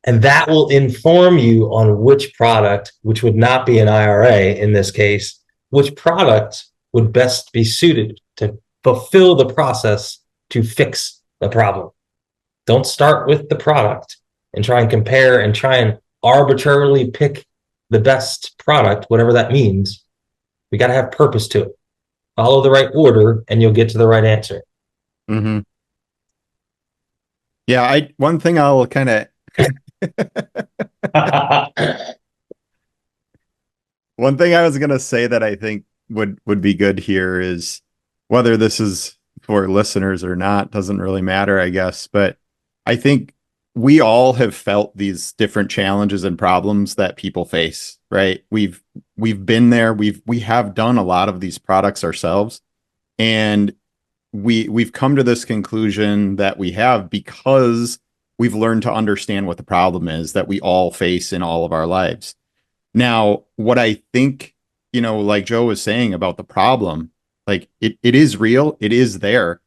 And that will inform you on which product, which would not be an IRA in this case, which product would best be suited to fulfill the process to fix the problem. Don't start with the product and try and compare and try and arbitrarily pick the best product, whatever that means. We got to have purpose to it. Follow the right order and you'll get to the right answer. Mm-hmm. Yeah, one thing I'll kind of one thing I was gonna say that I think would be good here is, whether this is for listeners or not doesn't really matter, I guess, but I think we all have felt these different challenges and problems that people face, right? We've been there. We have done a lot of these products ourselves, and we've come to this conclusion that we have because we've learned to understand what the problem is that we all face in all of our lives. Now, what I think, like Joe was saying about the problem, like it is real, it is there.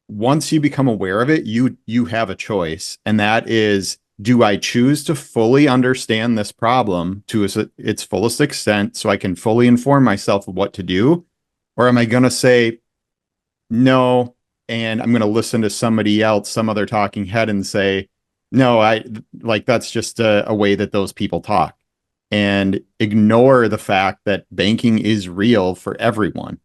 Once you become aware of it, you have a choice, and that is, do I choose to fully understand this problem to its fullest extent so I can fully inform myself of what to do? Or am I going to say no, and I'm going to listen to somebody else, some other talking head, and say, no, that's just a way that those people talk, and ignore the fact that banking is real for everyone.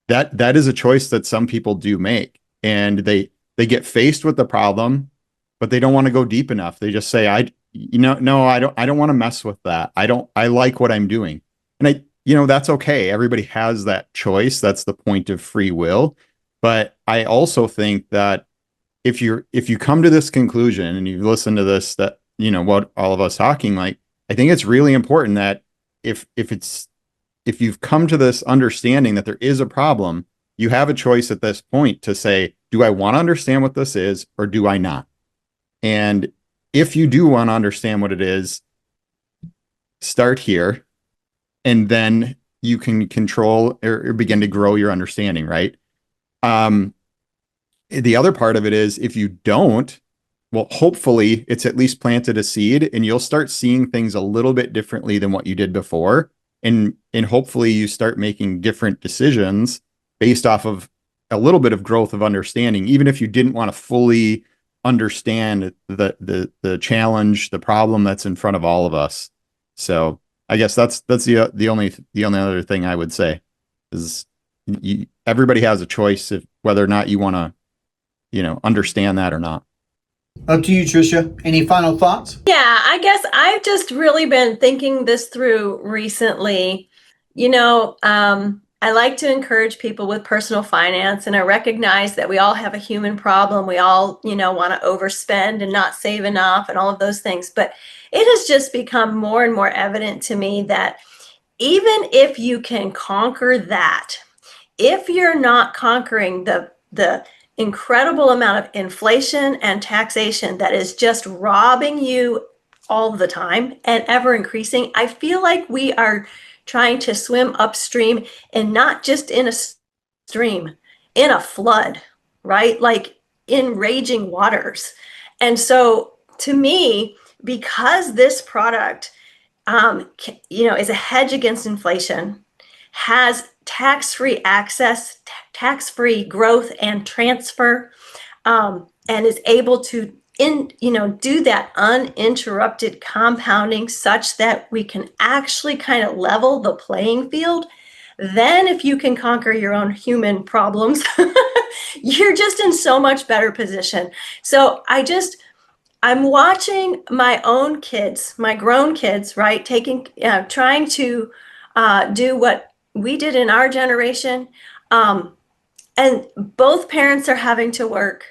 That is a choice that some people do make. And they get faced with the problem, but they don't want to go deep enough. They just say, no, I don't want to mess with that. I like what I'm doing. And that's okay. Everybody has that choice. That's the point of free will. But I also think that if you come to this conclusion and you listen to this, that, what all of us talking, like, I think it's really important that if you've come to this understanding that there is a problem, you have a choice at this point to say, do I want to understand what this is, or do I not? And if you do want to understand what it is, start here, and then you can control or begin to grow your understanding, right? The other part of it is, if you don't, well, hopefully it's at least planted a seed, and you'll start seeing things a little bit differently than what you did before. And hopefully you start making different decisions based off of a little bit of growth of understanding, even if you didn't want to fully understand the challenge, the problem that's in front of all of us. So I guess that's the only other thing I would say is, everybody has a choice of whether or not you want to, understand that or not. Up to you, Tricia. Any final thoughts? Yeah, I guess I've just really been thinking this through recently. I like to encourage people with personal finance, and I recognize that we all have a human problem. We all, want to overspend and not save enough and all of those things. But it has just become more and more evident to me that even if you can conquer that, if you're not conquering the incredible amount of inflation and taxation that is just robbing you all the time and ever increasing, I feel like we are trying to swim upstream, and not just in a stream, in a flood, right? Like in raging waters. And so to me, because this product, is a hedge against inflation, has tax-free access, tax-free growth and transfer, and is able to do that uninterrupted compounding such that we can actually kind of level the playing field, then if you can conquer your own human problems, you're just in so much better position. So I'm watching my own kids, my grown kids, right, trying to do what we did in our generation. And both parents are having to work.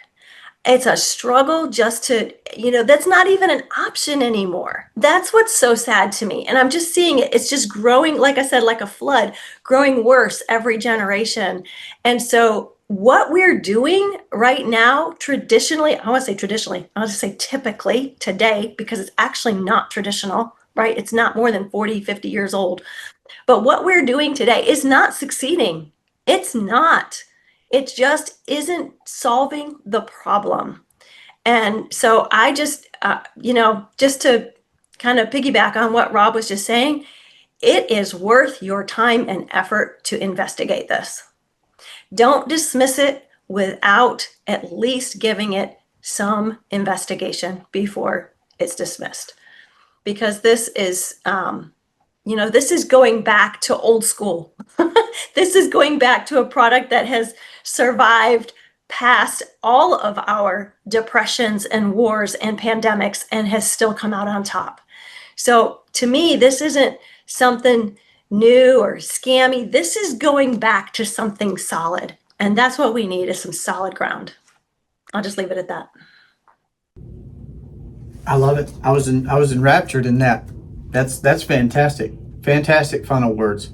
It's a struggle just to, that's not even an option anymore. That's what's so sad to me. And I'm just seeing it. It's just growing, like I said, like a flood, growing worse every generation. And so what we're doing right now, traditionally, I want to say traditionally, I want to say typically today, because it's actually not traditional, right? It's not more than 40, 50 years old. But what we're doing today is not succeeding. It's not. It just isn't solving the problem. And so I just, just to kind of piggyback on what Rob was just saying, it is worth your time and effort to investigate this. Don't dismiss it without at least giving it some investigation before it's dismissed. Because this is, this is going back to old school. This is going back to a product that has survived past all of our depressions and wars and pandemics and has still come out on top. So to me, this isn't something new or scammy. This is going back to something solid. And that's what we need, is some solid ground. I'll just leave it at that. I love it. I was enraptured in that. That's fantastic. Fantastic final words.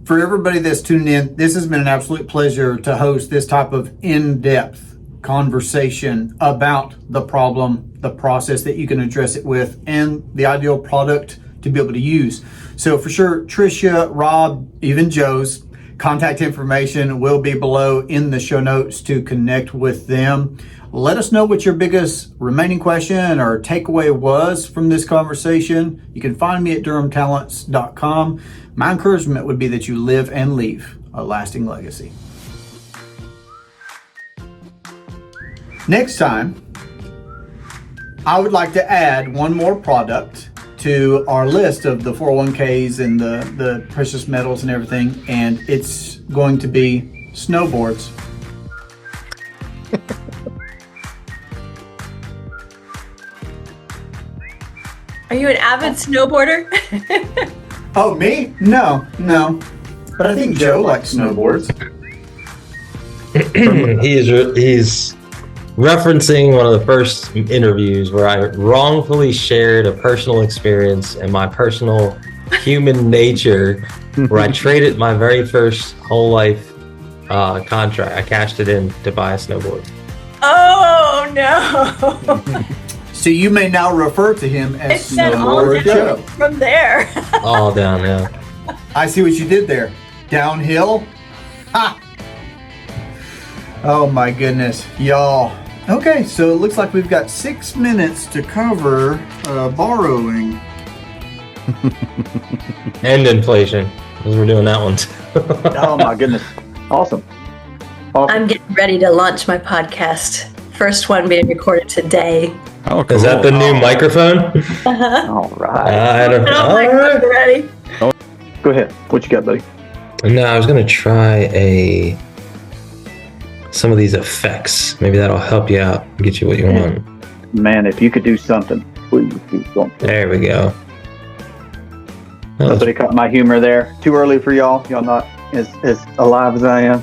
For everybody that's tuning in, this has been an absolute pleasure to host this type of in-depth conversation about the problem, the process that you can address it with, and the ideal product to be able to use. So for sure, Tricia, Rob, even Joe's contact information will be below in the show notes to connect with them. Let us know what your biggest remaining question or takeaway was from this conversation. You can find me at durhamtalents.com. My encouragement would be that you live and leave a lasting legacy. Next time, I would like to add one more product to our list of the 401ks and the precious metals and everything, and it's going to be snowboards. Are you an avid snowboarder? Oh, me? No. But I think Joe likes snowboards. He's referencing one of the first interviews where I wrongfully shared a personal experience and my personal human nature, where I traded my very first whole life contract. I cashed it in to buy a snowboard. Oh no! So you may now refer to him as It's been all Snowboard Joe. down from there. All downhill. I see what you did there. Downhill? Ha! Oh my goodness, y'all. Okay, so it looks like we've got 6 minutes to cover borrowing. And inflation, because we're doing that one too. Oh my goodness. Awesome. I'm getting ready to launch my podcast. First one being recorded today. Oh, cool. Is that the new microphone? All right. I don't know. Oh my God, ready? Go ahead. What you got, buddy? No, I was gonna try some of these effects. Maybe that'll help you out, get you what you want. Man, if you could do something, please do something. There we go. Somebody caught my humor there. Too early for y'all. Y'all not as alive as I am.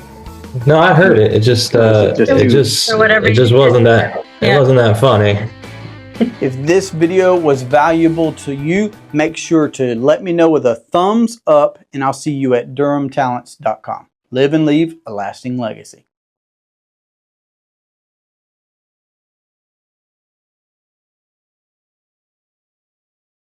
No, I heard it. It just Or whatever it just you wasn't did. that. Yeah. It wasn't that funny. If this video was valuable to you, make sure to let me know with a thumbs up, and I'll see you at durhamtalents.com. Live and leave a lasting legacy.